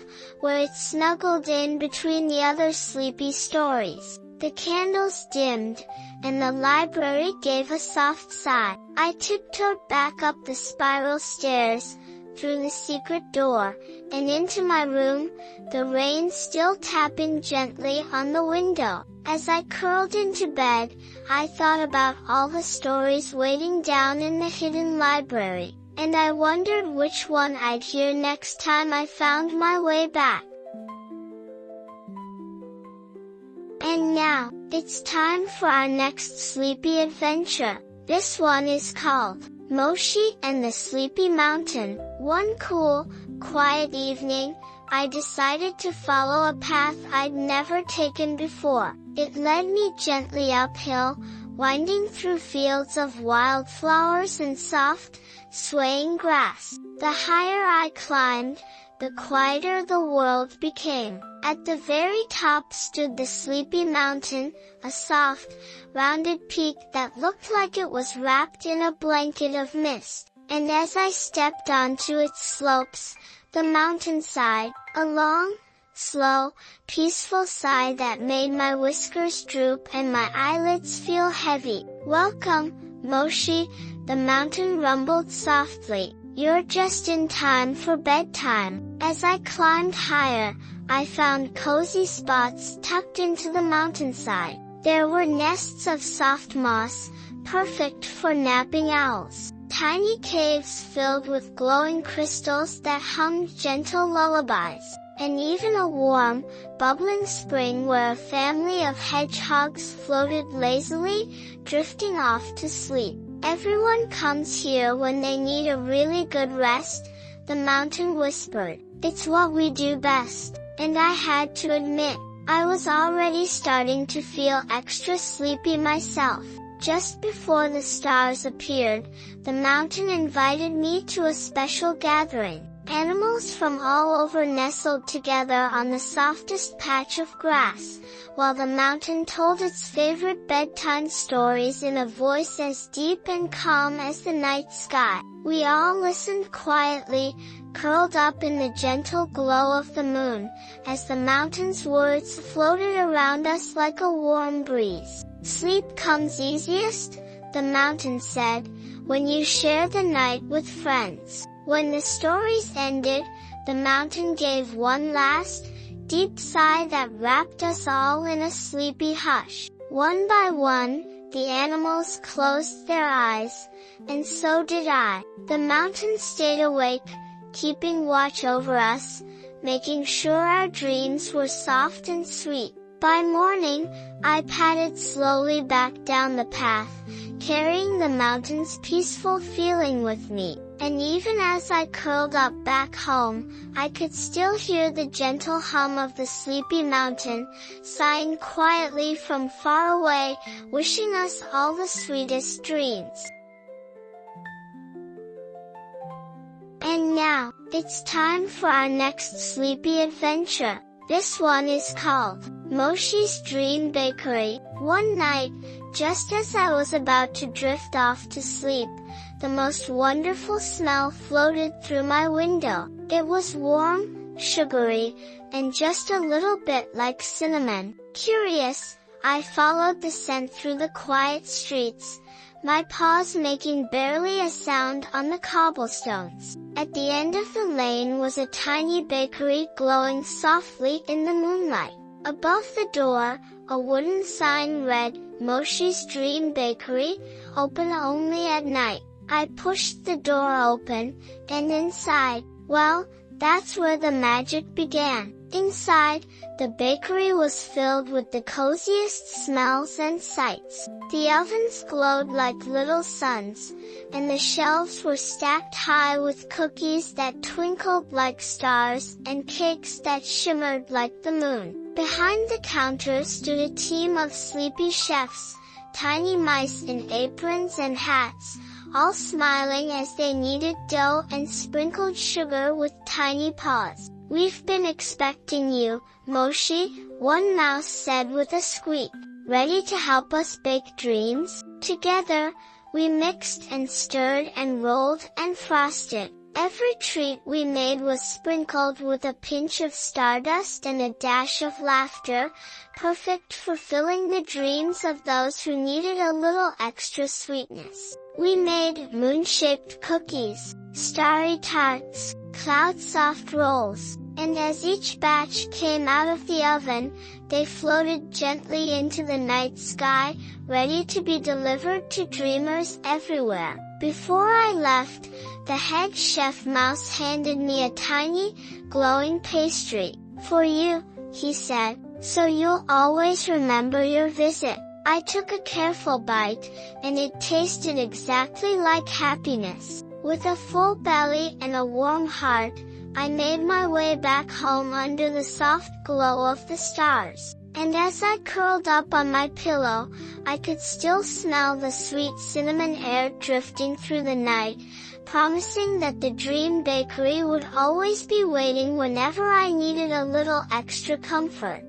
where it snuggled in between the other sleepy stories. The candles dimmed, and the library gave a soft sigh. I tiptoed back up the spiral stairs, through the secret door, and into my room, the rain still tapping gently on the window. As I curled into bed, I thought about all the stories waiting down in the hidden library, and I wondered which one I'd hear next time I found my way back. And now, it's time for our next sleepy adventure. This one is called Moshi and the Sleepy Mountain. One cool, quiet evening, I decided to follow a path I'd never taken before. It led me gently uphill, winding through fields of wildflowers and soft, swaying grass. The higher I climbed, the quieter the world became. At the very top stood the Sleepy Mountain, a soft, rounded peak that looked like it was wrapped in a blanket of mist. And as I stepped onto its slopes, the mountain sighed, a long, slow, peaceful sigh that made my whiskers droop and my eyelids feel heavy. "Welcome, Moshi," the mountain rumbled softly. "You're just in time for bedtime." As I climbed higher, I found cozy spots tucked into the mountainside. There were nests of soft moss, perfect for napping owls. Tiny caves filled with glowing crystals that hummed gentle lullabies. And even a warm, bubbling spring where a family of hedgehogs floated lazily, drifting off to sleep. "Everyone comes here when they need a really good rest," the mountain whispered. "It's what we do best." And I had to admit, I was already starting to feel extra sleepy myself. Just before the stars appeared, the mountain invited me to a special gathering. Animals from all over nestled together on the softest patch of grass, while the mountain told its favorite bedtime stories in a voice as deep and calm as the night sky. We all listened quietly, curled up in the gentle glow of the moon, as the mountain's words floated around us like a warm breeze. "Sleep comes easiest," the mountain said, "when you share the night with friends." When the stories ended, the mountain gave one last, deep sigh that wrapped us all in a sleepy hush. One by one, the animals closed their eyes, and so did I. The mountain stayed awake, keeping watch over us, making sure our dreams were soft and sweet. By morning, I padded slowly back down the path, carrying the mountain's peaceful feeling with me. And even as I curled up back home, I could still hear the gentle hum of the sleepy mountain, sighing quietly from far away, wishing us all the sweetest dreams. And now, it's time for our next sleepy adventure. This one is called Moshi's Dream Bakery. One night, just as I was about to drift off to sleep, the most wonderful smell floated through my window. It was warm, sugary, and just a little bit like cinnamon. Curious, I followed the scent through the quiet streets, my paws making barely a sound on the cobblestones. At the end of the lane was a tiny bakery glowing softly in the moonlight. Above the door, a wooden sign read, "Moshi's Dream Bakery, open only at night." I pushed the door open, and inside, well, that's where the magic began. Inside, the bakery was filled with the coziest smells and sights. The ovens glowed like little suns, and the shelves were stacked high with cookies that twinkled like stars and cakes that shimmered like the moon. Behind the counter stood a team of sleepy chefs, tiny mice in aprons and hats, all smiling as they kneaded dough and sprinkled sugar with tiny paws. "We've been expecting you, Moshi," one mouse said with a squeak. "Ready to help us bake dreams?" Together, we mixed and stirred and rolled and frosted. Every treat we made was sprinkled with a pinch of stardust and a dash of laughter, perfect for filling the dreams of those who needed a little extra sweetness. We made moon-shaped cookies, starry tarts, cloud-soft rolls, and as each batch came out of the oven, they floated gently into the night sky, ready to be delivered to dreamers everywhere. Before I left, the head chef mouse handed me a tiny, glowing pastry. "For you," he said, "so you'll always remember your visit." I took a careful bite, and it tasted exactly like happiness. With a full belly and a warm heart, I made my way back home under the soft glow of the stars. And as I curled up on my pillow, I could still smell the sweet cinnamon air drifting through the night, promising that the dream bakery would always be waiting whenever I needed a little extra comfort.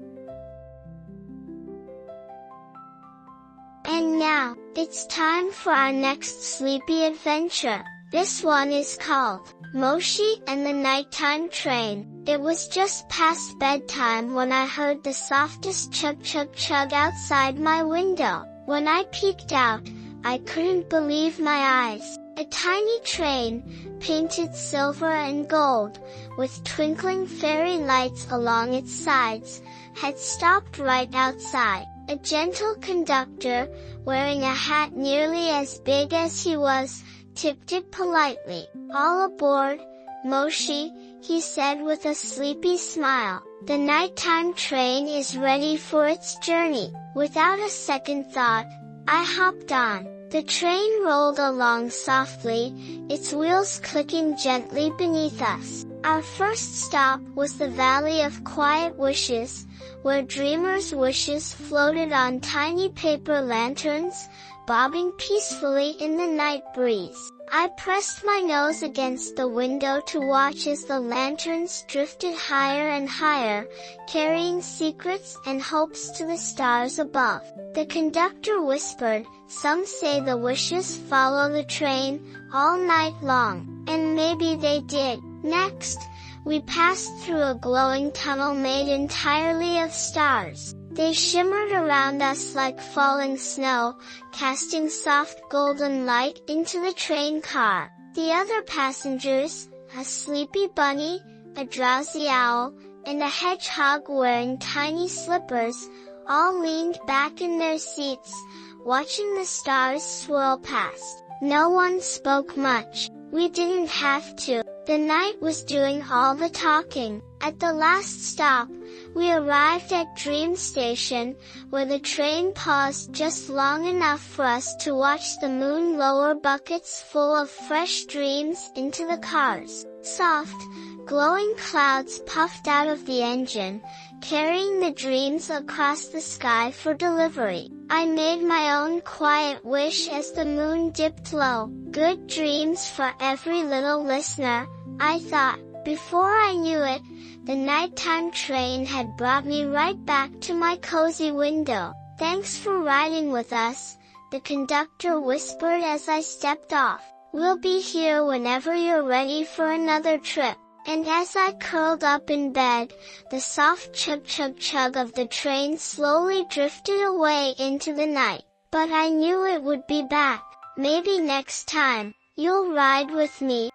And now, it's time for our next sleepy adventure. This one is called Moshi and the Nighttime Train. It was just past bedtime when I heard the softest chug-chug-chug outside my window. When I peeked out, I couldn't believe my eyes. A tiny train, painted silver and gold, with twinkling fairy lights along its sides, had stopped right outside. A gentle conductor, wearing a hat nearly as big as he was, tipped it politely. "All aboard, Moshi," he said with a sleepy smile. "The nighttime train is ready for its journey." Without a second thought, I hopped on. The train rolled along softly, its wheels clicking gently beneath us. Our first stop was the Valley of Quiet Wishes, where dreamers' wishes floated on tiny paper lanterns, bobbing peacefully in the night breeze. I pressed my nose against the window to watch as the lanterns drifted higher and higher, carrying secrets and hopes to the stars above. The conductor whispered, "Some say the wishes follow the train, all night long." And maybe they did. Next, we passed through a glowing tunnel made entirely of stars. They shimmered around us like falling snow, casting soft golden light into the train car. The other passengers, a sleepy bunny, a drowsy owl, and a hedgehog wearing tiny slippers, all leaned back in their seats, watching the stars swirl past. No one spoke much. We didn't have to. The night was doing all the talking. At the last stop, we arrived at Dream Station, where the train paused just long enough for us to watch the moon lower buckets full of fresh dreams into the cars. Soft, glowing clouds puffed out of the engine, carrying the dreams across the sky for delivery. I made my own quiet wish as the moon dipped low. Good dreams for every little listener, I thought. Before I knew it, the nighttime train had brought me right back to my cozy window. "Thanks for riding with us," the conductor whispered as I stepped off. We'll be here whenever you're ready for another trip. And as I curled up in bed, the soft chug-chug-chug of the train slowly drifted away into the night. But I knew it would be back. Maybe next time, you'll ride with me.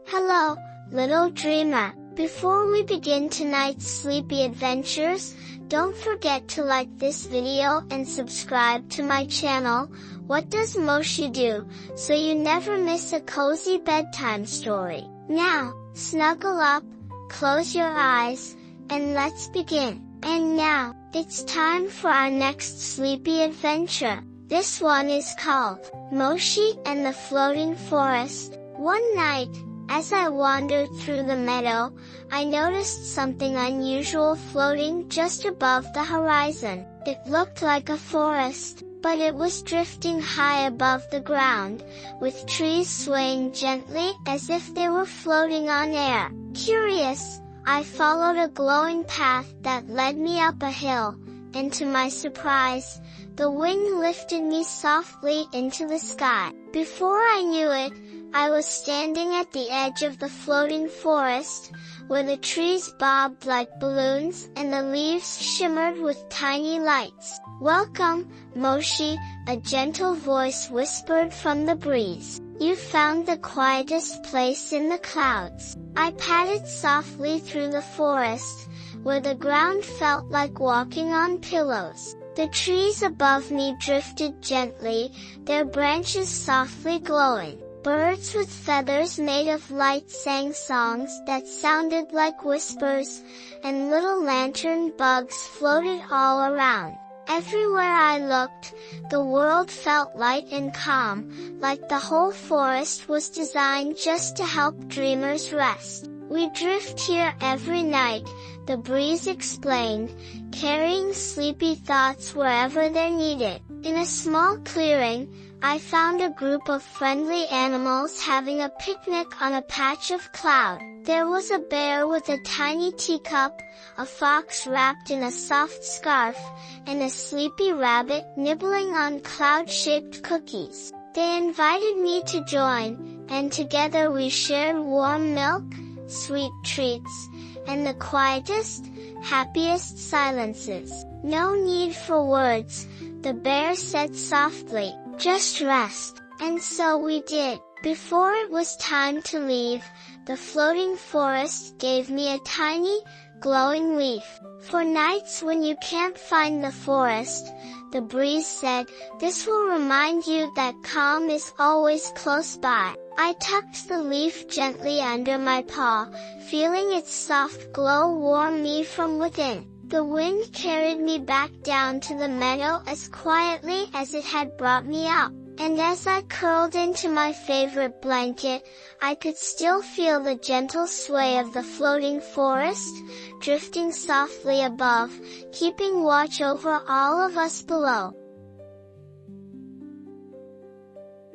Hello, little dreamer. Before we begin tonight's sleepy adventures, don't forget to like this video and subscribe to my channel, What Does Moshi Do, so you never miss a cozy bedtime story. Now, snuggle up, close your eyes, and let's begin. And now, it's time for our next sleepy adventure. This one is called Moshi and the Floating Forest. One night, as I wandered through the meadow, I noticed something unusual floating just above the horizon. It looked like a forest, but it was drifting high above the ground, with trees swaying gently as if they were floating on air. Curious, I followed a glowing path that led me up a hill, and to my surprise, the wind lifted me softly into the sky. Before I knew it, I was standing at the edge of the floating forest, where the trees bobbed like balloons and the leaves shimmered with tiny lights. "Welcome, Moshi," a gentle voice whispered from the breeze. "You found the quietest place in the clouds." I padded softly through the forest, where the ground felt like walking on pillows. The trees above me drifted gently, their branches softly glowing. Birds with feathers made of light sang songs that sounded like whispers, and little lantern bugs floated all around. Everywhere I looked, the world felt light and calm, like the whole forest was designed just to help dreamers rest. "We drift here every night," the breeze explained, carrying sleepy thoughts wherever they're needed. In a small clearing, I found a group of friendly animals having a picnic on a patch of cloud. There was a bear with a tiny teacup, a fox wrapped in a soft scarf, and a sleepy rabbit nibbling on cloud-shaped cookies. They invited me to join, and together we shared warm milk, sweet treats, and the quietest, happiest silences. "No need for words," the bear said softly. "Just rest." And so we did. Before it was time to leave, the floating forest gave me a tiny, glowing leaf. "For nights when you can't find the forest," the breeze said, "this will remind you that calm is always close by." I tucked the leaf gently under my paw, feeling its soft glow warm me from within. The wind carried me back down to the meadow as quietly as it had brought me up, and as I curled into my favorite blanket, I could still feel the gentle sway of the floating forest, drifting softly above, keeping watch over all of us below.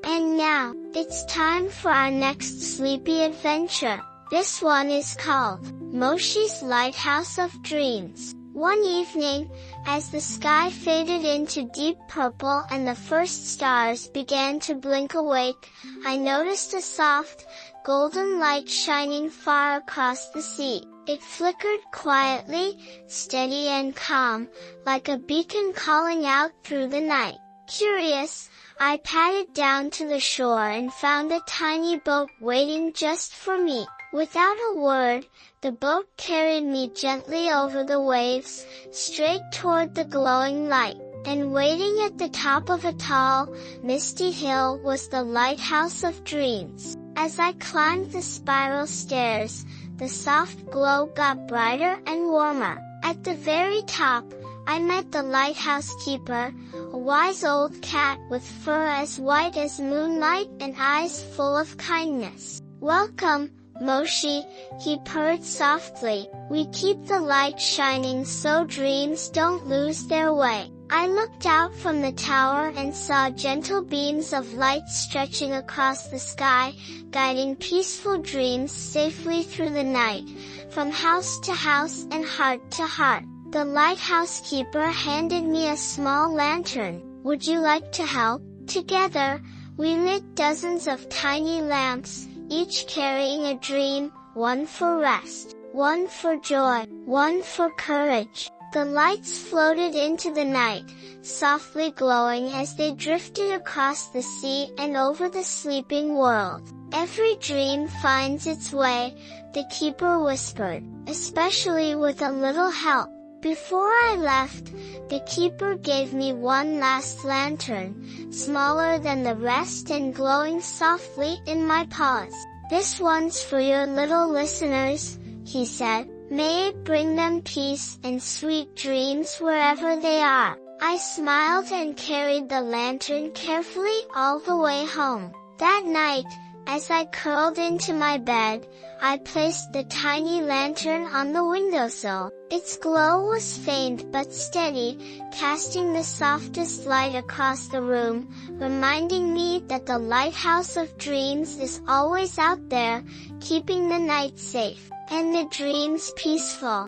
And now, it's time for our next sleepy adventure. This one is called Moshi's Lighthouse of Dreams. One evening, as the sky faded into deep purple and the first stars began to blink awake, I noticed a soft, golden light shining far across the sea. It flickered quietly, steady and calm, like a beacon calling out through the night. Curious, I padded down to the shore and found a tiny boat waiting just for me. Without a word, the boat carried me gently over the waves, straight toward the glowing light. And waiting at the top of a tall, misty hill was the Lighthouse of Dreams. As I climbed the spiral stairs, the soft glow got brighter and warmer. At the very top, I met the lighthouse keeper, a wise old cat with fur as white as moonlight and eyes full of kindness. "Welcome, Moshi," he purred softly. "We keep the light shining so dreams don't lose their way." I looked out from the tower and saw gentle beams of light stretching across the sky, guiding peaceful dreams safely through the night, from house to house and heart to heart. The lighthouse keeper handed me a small lantern. Would you like to help? Together, we lit dozens of tiny lamps, each carrying a dream, one for rest, one for joy, one for courage. The lights floated into the night, softly glowing as they drifted across the sea and over the sleeping world. Every dream finds its way, the keeper whispered, especially with a little help. Before I left, the keeper gave me one last lantern, smaller than the rest and glowing softly in my paws. This one's for your little listeners, he said. May it bring them peace and sweet dreams wherever they are. I smiled and carried the lantern carefully all the way home. That night, as I curled into my bed, I placed the tiny lantern on the windowsill. Its glow was faint but steady, casting the softest light across the room, reminding me that the lighthouse of dreams is always out there, keeping the night safe, and the dreams peaceful.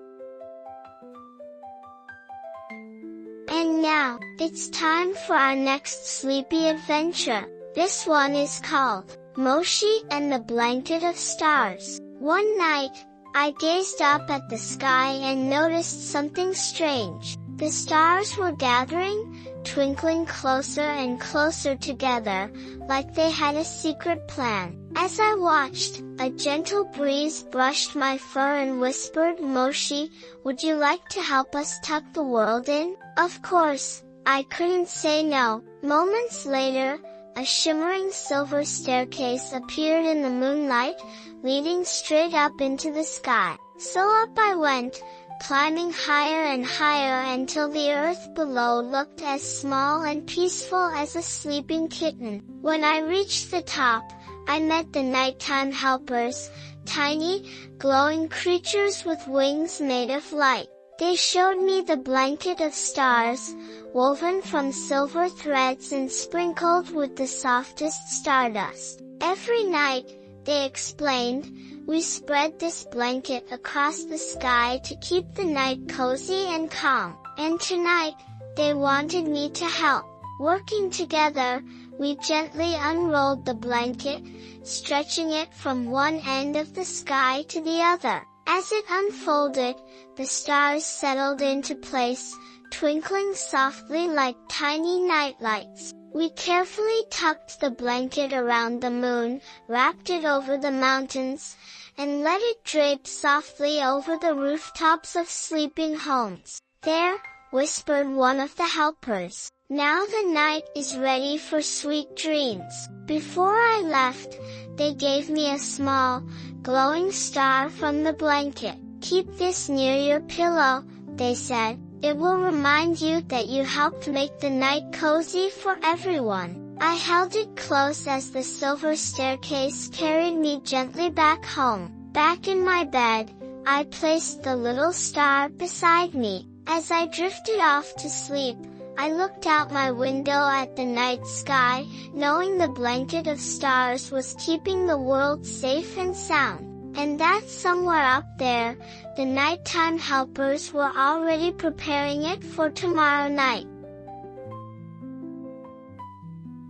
And now, it's time for our next sleepy adventure. This one is called Moshi and the Blanket of Stars. One night, I gazed up at the sky and noticed something strange. The stars were gathering, twinkling closer and closer together, like they had a secret plan. As I watched, a gentle breeze brushed my fur and whispered, "Moshi, would you like to help us tuck the world in?" Of course, I couldn't say no. Moments later, a shimmering silver staircase appeared in the moonlight, leading straight up into the sky. So up I went, climbing higher and higher until the earth below looked as small and peaceful as a sleeping kitten. When I reached the top, I met the nighttime helpers, tiny, glowing creatures with wings made of light. They showed me the blanket of stars, woven from silver threads and sprinkled with the softest stardust. Every night, they explained, we spread this blanket across the sky to keep the night cozy and calm. And tonight, they wanted me to help. Working together, we gently unrolled the blanket, stretching it from one end of the sky to the other. As it unfolded, the stars settled into place, twinkling softly like tiny nightlights. We carefully tucked the blanket around the moon, wrapped it over the mountains, and let it drape softly over the rooftops of sleeping homes. "There," whispered one of the helpers. "Now the night is ready for sweet dreams." Before I left, they gave me a small, glowing star from the blanket. "Keep this near your pillow," they said. "It will remind you that you helped make the night cozy for everyone." I held it close as the silver staircase carried me gently back home. Back in my bed, I placed the little star beside me. As I drifted off to sleep, I looked out my window at the night sky, knowing the blanket of stars was keeping the world safe and sound. And that somewhere up there, the nighttime helpers were already preparing it for tomorrow night.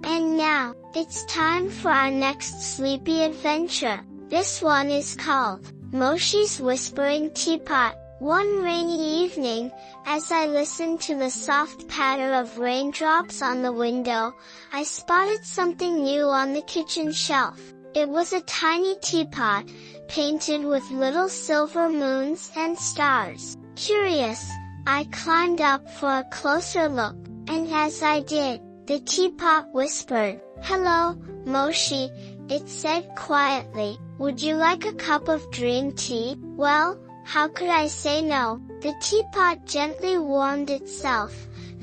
And now, it's time for our next sleepy adventure. This one is called Moshi's Whispering Teapot. One rainy evening, as I listened to the soft patter of raindrops on the window, I spotted something new on the kitchen shelf. It was a tiny teapot, painted with little silver moons and stars. Curious, I climbed up for a closer look, and as I did, the teapot whispered, "Hello, Moshi," it said quietly. "Would you like a cup of dream tea?" Well, how could I say no? The teapot gently warmed itself,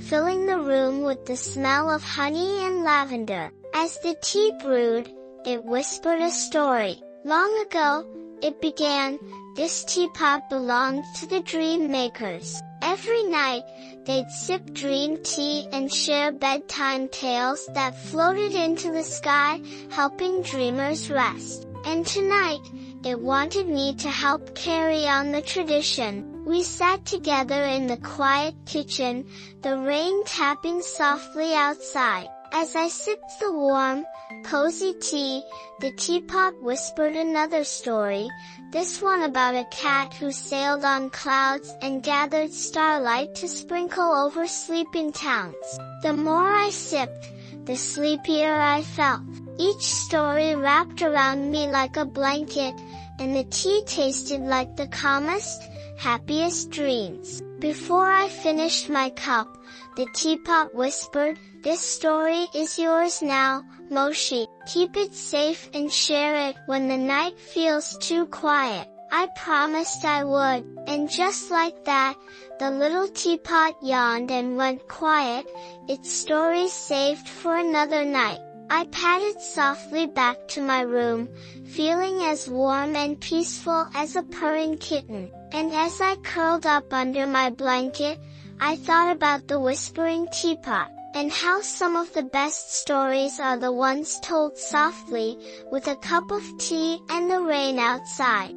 filling the room with the smell of honey and lavender. As the tea brewed, it whispered a story. Long ago, it began, this teapot belonged to the dream makers. Every night, they'd sip dream tea and share bedtime tales that floated into the sky, helping dreamers rest. And tonight, it wanted me to help carry on the tradition. We sat together in the quiet kitchen, the rain tapping softly outside. As I sipped the warm, cozy tea, the teapot whispered another story, this one about a cat who sailed on clouds and gathered starlight to sprinkle over sleeping towns. The more I sipped, the sleepier I felt. Each story wrapped around me like a blanket, and the tea tasted like the calmest, happiest dreams. Before I finished my cup, the teapot whispered, this story is yours now, Moshi. Keep it safe and share it when the night feels too quiet. I promised I would, and just like that, the little teapot yawned and went quiet, its story saved for another night. I padded softly back to my room, feeling as warm and peaceful as a purring kitten. And as I curled up under my blanket, I thought about the whispering teapot, and how some of the best stories are the ones told softly, with a cup of tea and the rain outside.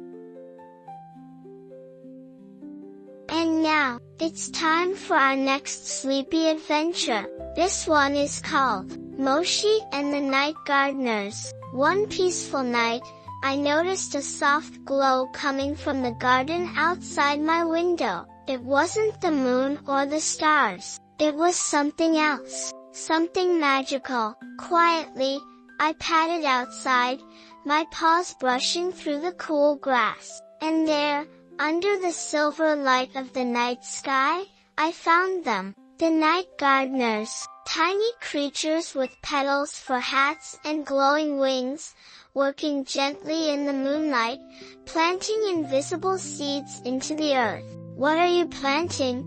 And now, it's time for our next sleepy adventure. This one is called Moshi and the Night Gardeners. One peaceful night, I noticed a soft glow coming from the garden outside my window. It wasn't the moon or the stars. It was something else, something magical. Quietly, I padded outside, my paws brushing through the cool grass. And there, under the silver light of the night sky, I found them. The night gardeners, tiny creatures with petals for hats and glowing wings, working gently in the moonlight, planting invisible seeds into the earth. What are you planting?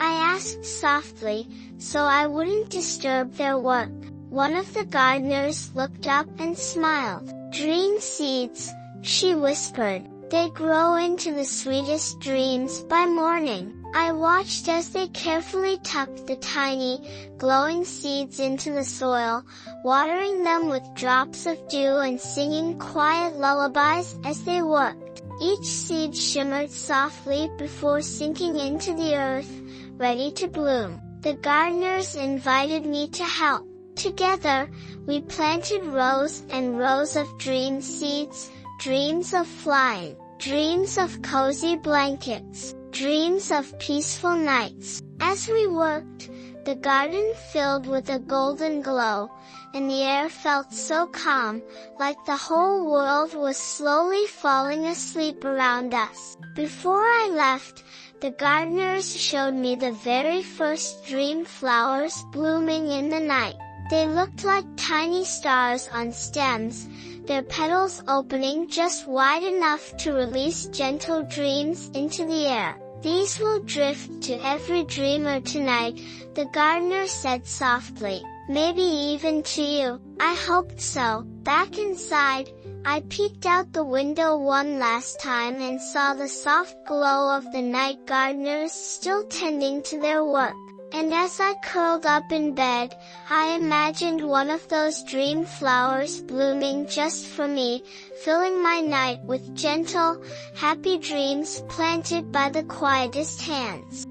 I asked softly, so I wouldn't disturb their work. One of the gardeners looked up and smiled. Dream seeds, she whispered. They grow into the sweetest dreams by morning. I watched as they carefully tucked the tiny, glowing seeds into the soil, watering them with drops of dew and singing quiet lullabies as they worked. Each seed shimmered softly before sinking into the earth, ready to bloom. The gardeners invited me to help. Together, we planted rows and rows of dream seeds, dreams of flying, dreams of cozy blankets, dreams of peaceful nights. As we worked, the garden filled with a golden glow, and the air felt so calm, like the whole world was slowly falling asleep around us. Before I left, the gardeners showed me the very first dream flowers blooming in the night. They looked like tiny stars on stems, their petals opening just wide enough to release gentle dreams into the air. These will drift to every dreamer tonight, the gardener said softly. Maybe even to you. I hoped so. Back inside, I peeked out the window one last time and saw the soft glow of the night gardeners still tending to their work. And as I curled up in bed, I imagined one of those dream flowers blooming just for me, filling my night with gentle, happy dreams planted by the quietest hands.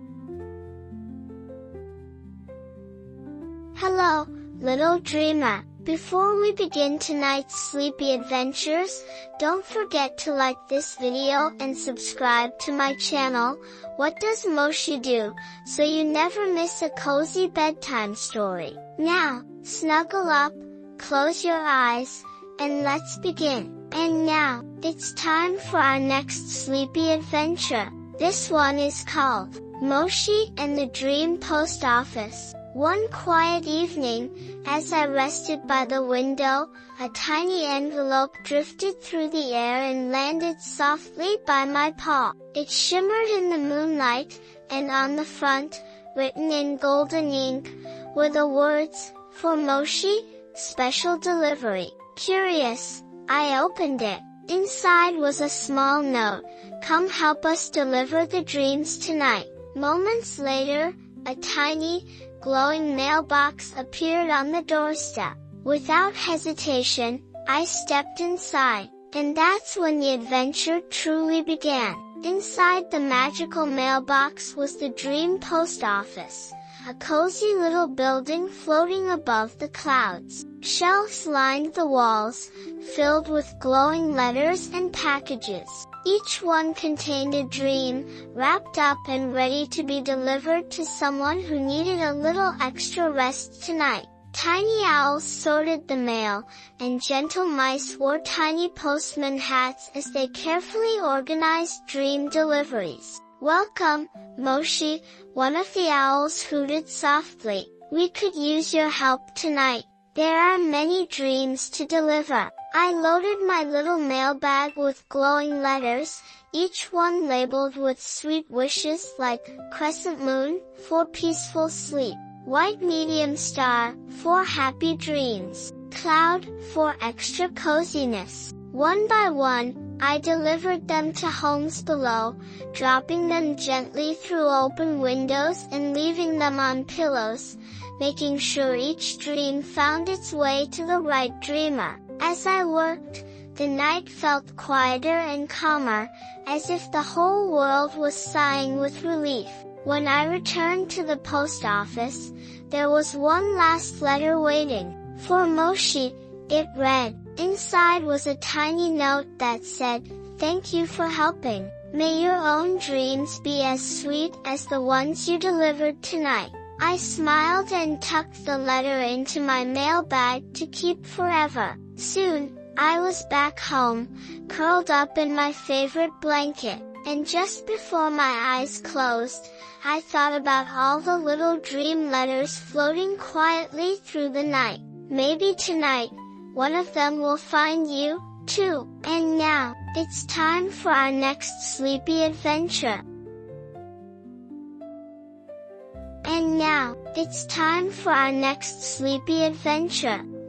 Hello, little dreamer. Before we begin tonight's sleepy adventures, don't forget to like this video and subscribe to my channel, What Does Moshi Do, so you never miss a cozy bedtime story. Now, snuggle up, close your eyes, and let's begin. And now, it's time for our next sleepy adventure. This one is called Moshi and the Dream Post Office. One quiet evening, as I rested by the window, a tiny envelope drifted through the air and landed softly by my paw. It shimmered in the moonlight, and on the front, written in golden ink, were the words, "For Moshi, special delivery." Curious, I opened it. Inside was a small note, "Come help us deliver the dreams tonight." Moments later, a tiny, glowing mailbox appeared on the doorstep. Without hesitation, I stepped inside, and that's when the adventure truly began. Inside the magical mailbox was the dream post office, a cozy little building floating above the clouds. Shelves lined the walls, filled with glowing letters and packages. Each one contained a dream, wrapped up and ready to be delivered to someone who needed a little extra rest tonight. Tiny owls sorted the mail, and gentle mice wore tiny postman hats as they carefully organized dream deliveries. "Welcome, Moshi," one of the owls hooted softly. "We could use your help tonight. There are many dreams to deliver." I loaded my little mailbag with glowing letters, each one labeled with sweet wishes like crescent moon, for peaceful sleep; white medium star, for happy dreams; cloud, for extra coziness. One by one, I delivered them to homes below, dropping them gently through open windows and leaving them on pillows, making sure each dream found its way to the right dreamer. As I worked, the night felt quieter and calmer, as if the whole world was sighing with relief. When I returned to the post office, there was one last letter waiting. For Moshi, it read. Inside was a tiny note that said, "Thank you for helping. May your own dreams be as sweet as the ones you delivered tonight." I smiled and tucked the letter into my mailbag to keep forever. Soon, I was back home, curled up in my favorite blanket, and just before my eyes closed, I thought about all the little dream letters floating quietly through the night. Maybe tonight, one of them will find you, too. And now, it's time for our next sleepy adventure.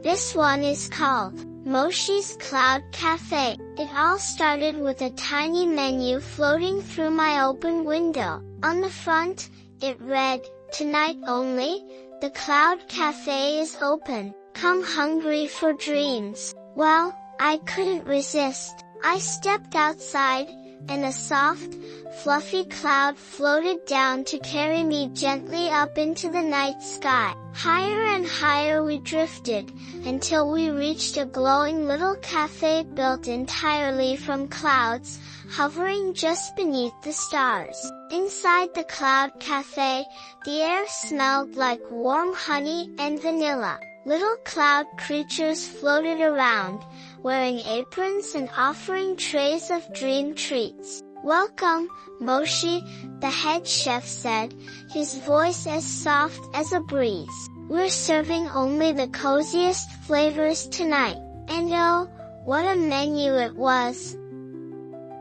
This one is called Moshi's Cloud Cafe. It all started with a tiny menu floating through my open window. On the front, it read, "Tonight only, the Cloud Cafe is open. Come hungry for dreams." Well, I couldn't resist. I stepped outside, and a soft, fluffy cloud floated down to carry me gently up into the night sky. Higher and higher we drifted, until we reached a glowing little cafe built entirely from clouds, hovering just beneath the stars. Inside the Cloud Cafe, the air smelled like warm honey and vanilla. Little cloud creatures floated around, wearing aprons and offering trays of dream treats. "Welcome, Moshi," the head chef said, his voice as soft as a breeze. "We're serving only the coziest flavors tonight." And oh, what a menu it was!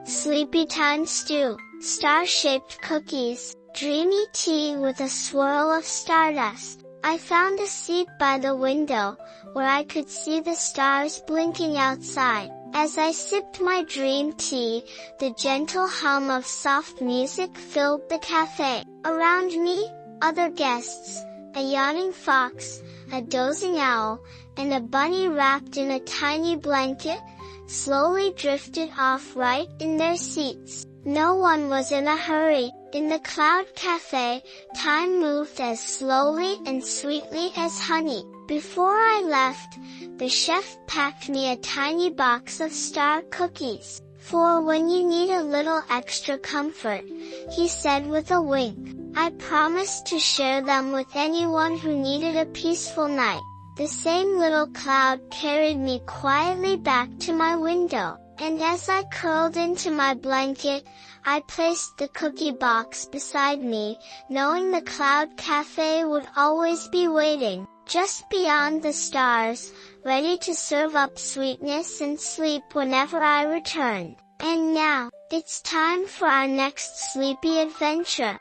Sleepy time stew, star-shaped cookies, dreamy tea with a swirl of stardust. I found a seat by the window, where I could see the stars blinking outside. As I sipped my dream tea, the gentle hum of soft music filled the cafe. Around me, other guests, a yawning fox, a dozing owl, and a bunny wrapped in a tiny blanket, slowly drifted off right in their seats. No one was in a hurry. In the Cloud Cafe, time moved as slowly and sweetly as honey. Before I left, the chef packed me a tiny box of star cookies. "For when you need a little extra comfort," he said with a wink. I promised to share them with anyone who needed a peaceful night. The same little cloud carried me quietly back to my window. And as I curled into my blanket, I placed the cookie box beside me, knowing the Cloud Cafe would always be waiting, just beyond the stars, ready to serve up sweetness and sleep whenever I returned. And now, it's time for our next sleepy adventure.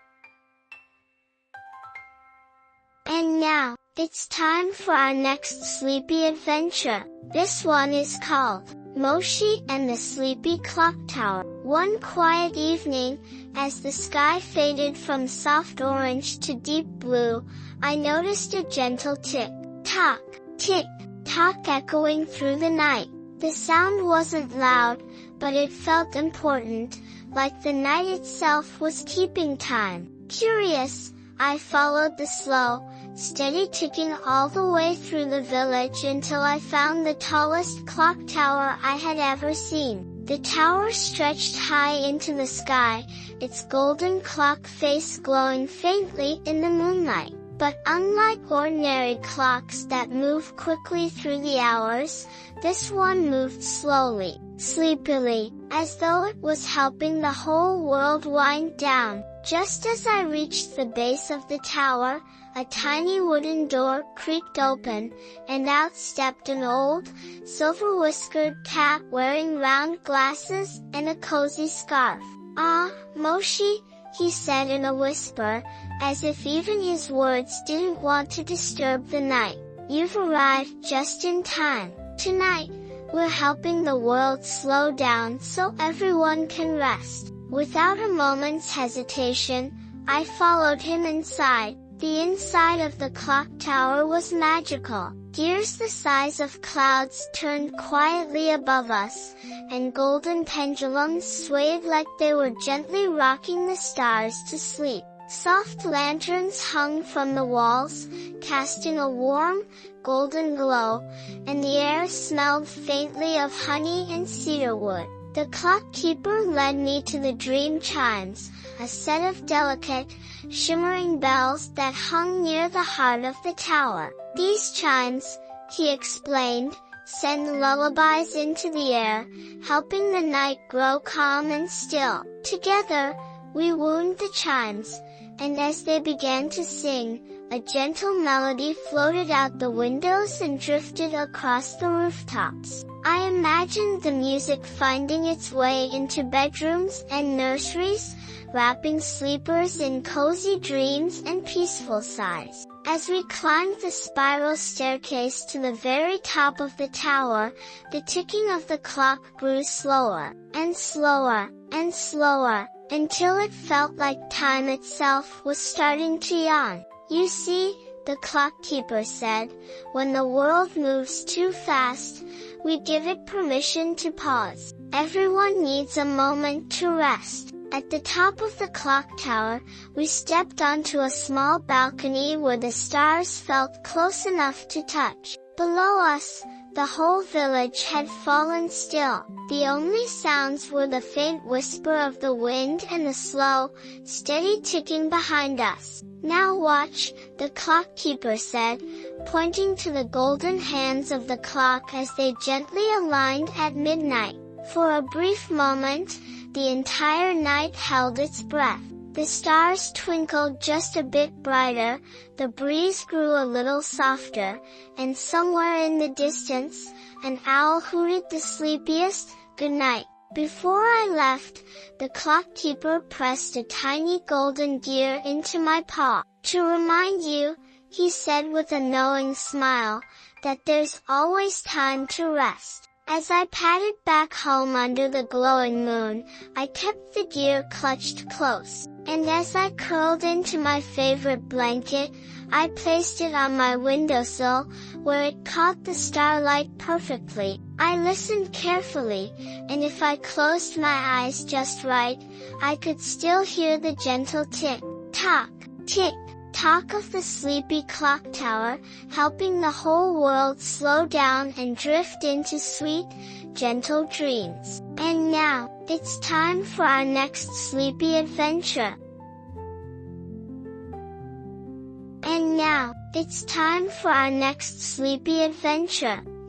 This one is called Moshi and the Sleepy Clock Tower. One quiet evening, as the sky faded from soft orange to deep blue, I noticed a gentle tick-tock, tick-tock echoing through the night. The sound wasn't loud, but it felt important, like the night itself was keeping time. Curious, I followed the slow, steady ticking all the way through the village until I found the tallest clock tower I had ever seen. The tower stretched high into the sky, its golden clock face glowing faintly in the moonlight. But unlike ordinary clocks that move quickly through the hours, this one moved slowly, sleepily, as though it was helping the whole world wind down. Just as I reached the base of the tower, a tiny wooden door creaked open, and out stepped an old, silver-whiskered cat wearing round glasses and a cozy scarf. "Ah, Moshi," he said in a whisper, as if even his words didn't want to disturb the night. "You've arrived just in time. Tonight, we're helping the world slow down so everyone can rest." Without a moment's hesitation, I followed him inside. The inside of the clock tower was magical. Gears the size of clouds turned quietly above us, and golden pendulums swayed like they were gently rocking the stars to sleep. Soft lanterns hung from the walls, casting a warm, golden glow, and the air smelled faintly of honey and cedarwood. The clock keeper led me to the dream chimes, a set of delicate, shimmering bells that hung near the heart of the tower. "These chimes," he explained, "send lullabies into the air, helping the night grow calm and still." Together, we wound the chimes, and as they began to sing, a gentle melody floated out the windows and drifted across the rooftops. I imagined the music finding its way into bedrooms and nurseries, wrapping sleepers in cozy dreams and peaceful sighs. As we climbed the spiral staircase to the very top of the tower, the ticking of the clock grew slower, and slower, and slower, until it felt like time itself was starting to yawn. "You see," the clock keeper said, "when the world moves too fast, we give it permission to pause. Everyone needs a moment to rest." At the top of the clock tower, we stepped onto a small balcony where the stars felt close enough to touch. Below us, the whole village had fallen still. The only sounds were the faint whisper of the wind and the slow, steady ticking behind us. "Now watch," the clock keeper said, pointing to the golden hands of the clock as they gently aligned at midnight. For a brief moment, the entire night held its breath. The stars twinkled just a bit brighter, the breeze grew a little softer, and somewhere in the distance, an owl hooted the sleepiest "good night." Before I left, the clock keeper pressed a tiny golden gear into my paw. "To remind you," he said with a knowing smile, "that there's always time to rest." As I padded back home under the glowing moon, I kept the gear clutched close, and as I curled into my favorite blanket, I placed it on my windowsill, where it caught the starlight perfectly. I listened carefully, and if I closed my eyes just right, I could still hear the gentle tick-tock, tick-tock of the sleepy clock tower, helping the whole world slow down and drift into sweet, gentle dreams. And now, it's time for our next sleepy adventure.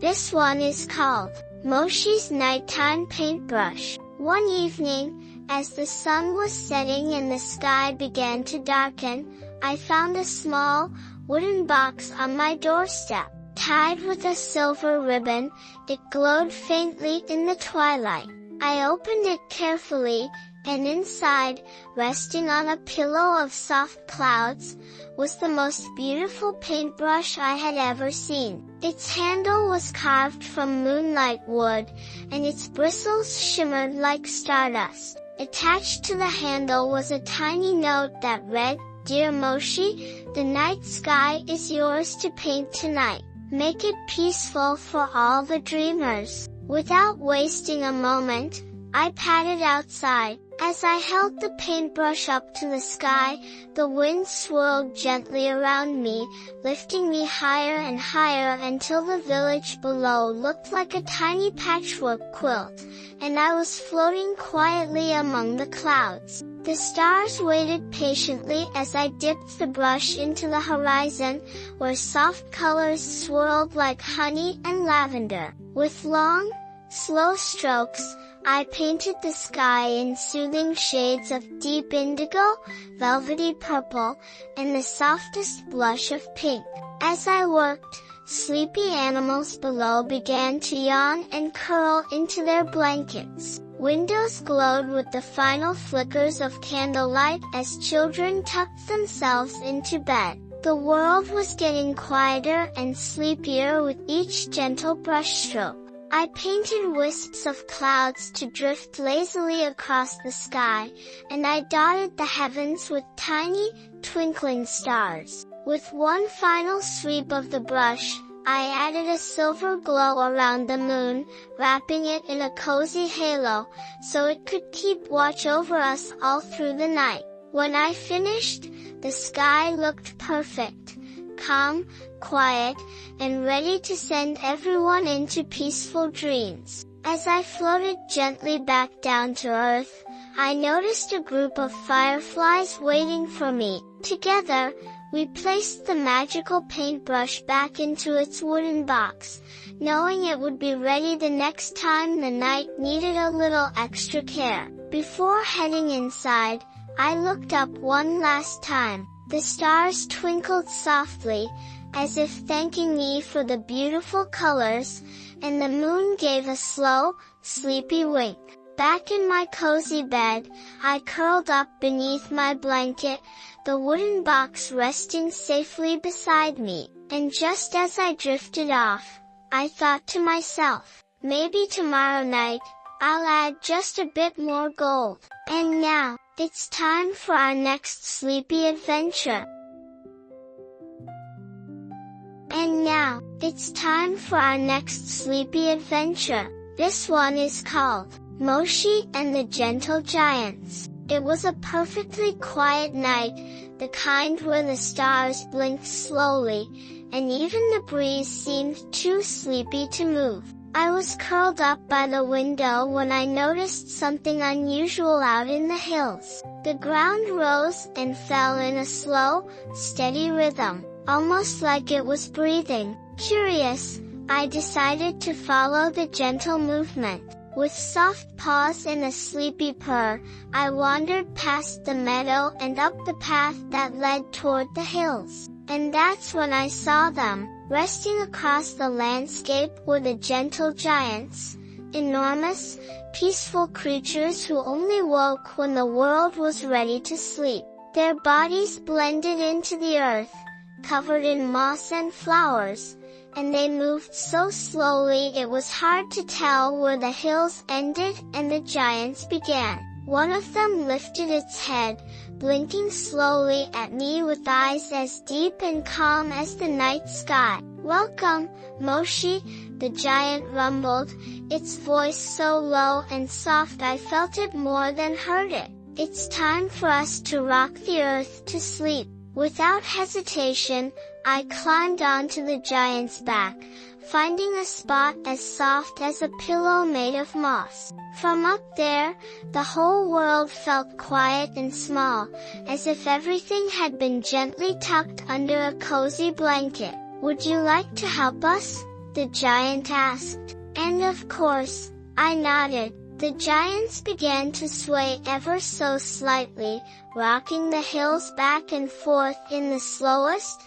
This one is called Moshi's Nighttime Paintbrush. One evening, as the sun was setting and the sky began to darken, I found a small, wooden box on my doorstep. Tied with a silver ribbon, it glowed faintly in the twilight. I opened it carefully, and inside, resting on a pillow of soft clouds, was the most beautiful paintbrush I had ever seen. Its handle was carved from moonlight wood, and its bristles shimmered like stardust. Attached to the handle was a tiny note that read, "Dear Moshi, the night sky is yours to paint tonight. Make it peaceful for all the dreamers." Without wasting a moment, I padded outside, As I held the paintbrush up to the sky, the wind swirled gently around me, lifting me higher and higher until the village below looked like a tiny patchwork quilt, and I was floating quietly among the clouds. The stars waited patiently as I dipped the brush into the horizon, where soft colors swirled like honey and lavender. With long, slow strokes, I painted the sky in soothing shades of deep indigo, velvety purple, and the softest blush of pink. As I worked, sleepy animals below began to yawn and curl into their blankets. Windows glowed with the final flickers of candlelight as children tucked themselves into bed. The world was getting quieter and sleepier with each gentle brushstroke. I painted wisps of clouds to drift lazily across the sky, and I dotted the heavens with tiny, twinkling stars. With one final sweep of the brush, I added a silver glow around the moon, wrapping it in a cozy halo, so it could keep watch over us all through the night. When I finished, the sky looked perfect, calm, quiet, and ready to send everyone into peaceful dreams. As I floated gently back down to earth, I noticed a group of fireflies waiting for me. Together, we placed the magical paintbrush back into its wooden box, knowing it would be ready the next time the night needed a little extra care. Before heading inside, I looked up one last time. The stars twinkled softly, as if thanking me for the beautiful colors, and the moon gave a slow, sleepy wink. Back in my cozy bed, I curled up beneath my blanket, the wooden box resting safely beside me. And just as I drifted off, I thought to myself, maybe tomorrow night, I'll add just a bit more gold. And now, it's time for our next sleepy adventure. And now, it's time for our next sleepy adventure. This one is called Moshi and the Gentle Giants. It was a perfectly quiet night, the kind where the stars blinked slowly, and even the breeze seemed too sleepy to move. I was curled up by the window when I noticed something unusual out in the hills. The ground rose and fell in a slow, steady rhythm, almost like it was breathing. Curious, I decided to follow the gentle movement. With soft paws and a sleepy purr, I wandered past the meadow and up the path that led toward the hills. And that's when I saw them. Resting across the landscape were the gentle giants, enormous, peaceful creatures who only woke when the world was ready to sleep. Their bodies blended into the earth, covered in moss and flowers, and they moved so slowly it was hard to tell where the hills ended and the giants began. One of them lifted its head, blinking slowly at me with eyes as deep and calm as the night sky. "Welcome, Moshi," the giant rumbled, its voice so low and soft I felt it more than heard it. "It's time for us to rock the earth to sleep." Without hesitation, I climbed onto the giant's back, finding a spot as soft as a pillow made of moss. From up there, the whole world felt quiet and small, as if everything had been gently tucked under a cozy blanket. "Would you like to help us?" the giant asked. And of course, I nodded. The giants began to sway ever so slightly, rocking the hills back and forth in the slowest,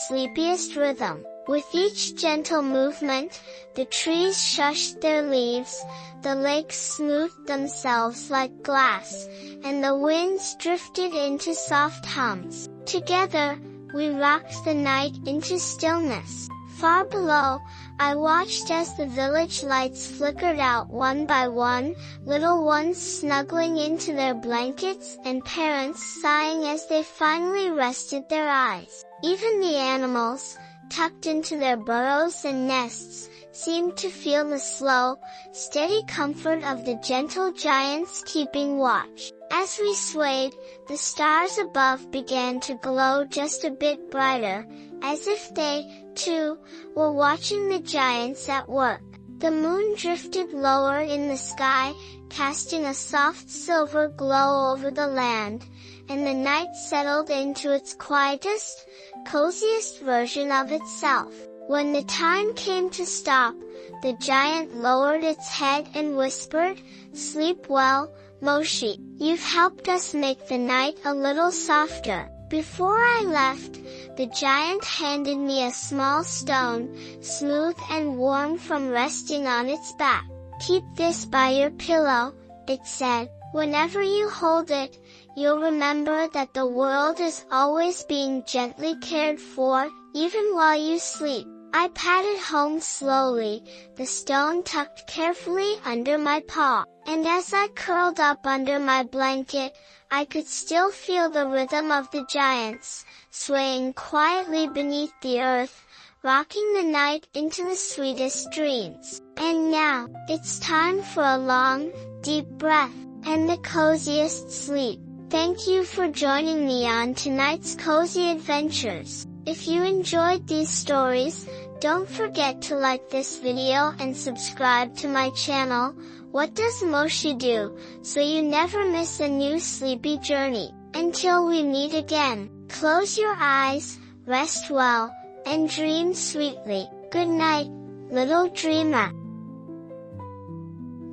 sleepiest rhythm. With each gentle movement, the trees shushed their leaves, the lakes smoothed themselves like glass, and the winds drifted into soft hums. Together, we rocked the night into stillness. Far below, I watched as the village lights flickered out one by one, little ones snuggling into their blankets and parents sighing as they finally rested their eyes. Even the animals, tucked into their burrows and nests, seemed to feel the slow, steady comfort of the gentle giants keeping watch. As we swayed, the stars above began to glow just a bit brighter, as if they, too, were watching the giants at work. The moon drifted lower in the sky, casting a soft silver glow over the land, and the night settled into its quietest, coziest version of itself. When the time came to stop, the giant lowered its head and whispered, "Sleep well, Moshi. You've helped us make the night a little softer." Before I left, the giant handed me a small stone, smooth and warm from resting on its back. "Keep this by your pillow," it said. "Whenever you hold it, you'll remember that the world is always being gently cared for, even while you sleep." I padded home slowly, the stone tucked carefully under my paw, and as I curled up under my blanket, I could still feel the rhythm of the giants, swaying quietly beneath the earth, rocking the night into the sweetest dreams. And now, it's time for a long, deep breath, and the coziest sleep. Thank you for joining me on tonight's cozy adventures. If you enjoyed these stories, don't forget to like this video and subscribe to my channel, What Does Moshi Do, so you never miss a new sleepy journey. Until we meet again, close your eyes, rest well, and dream sweetly. Good night, little dreamer.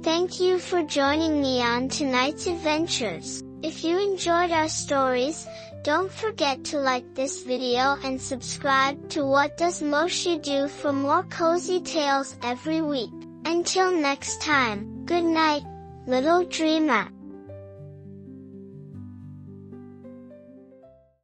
Thank you for joining me on tonight's adventures. If you enjoyed our stories, don't forget to like this video and subscribe to What Does Moshi Do for more cozy tales every week. Until next time, good night, little dreamer.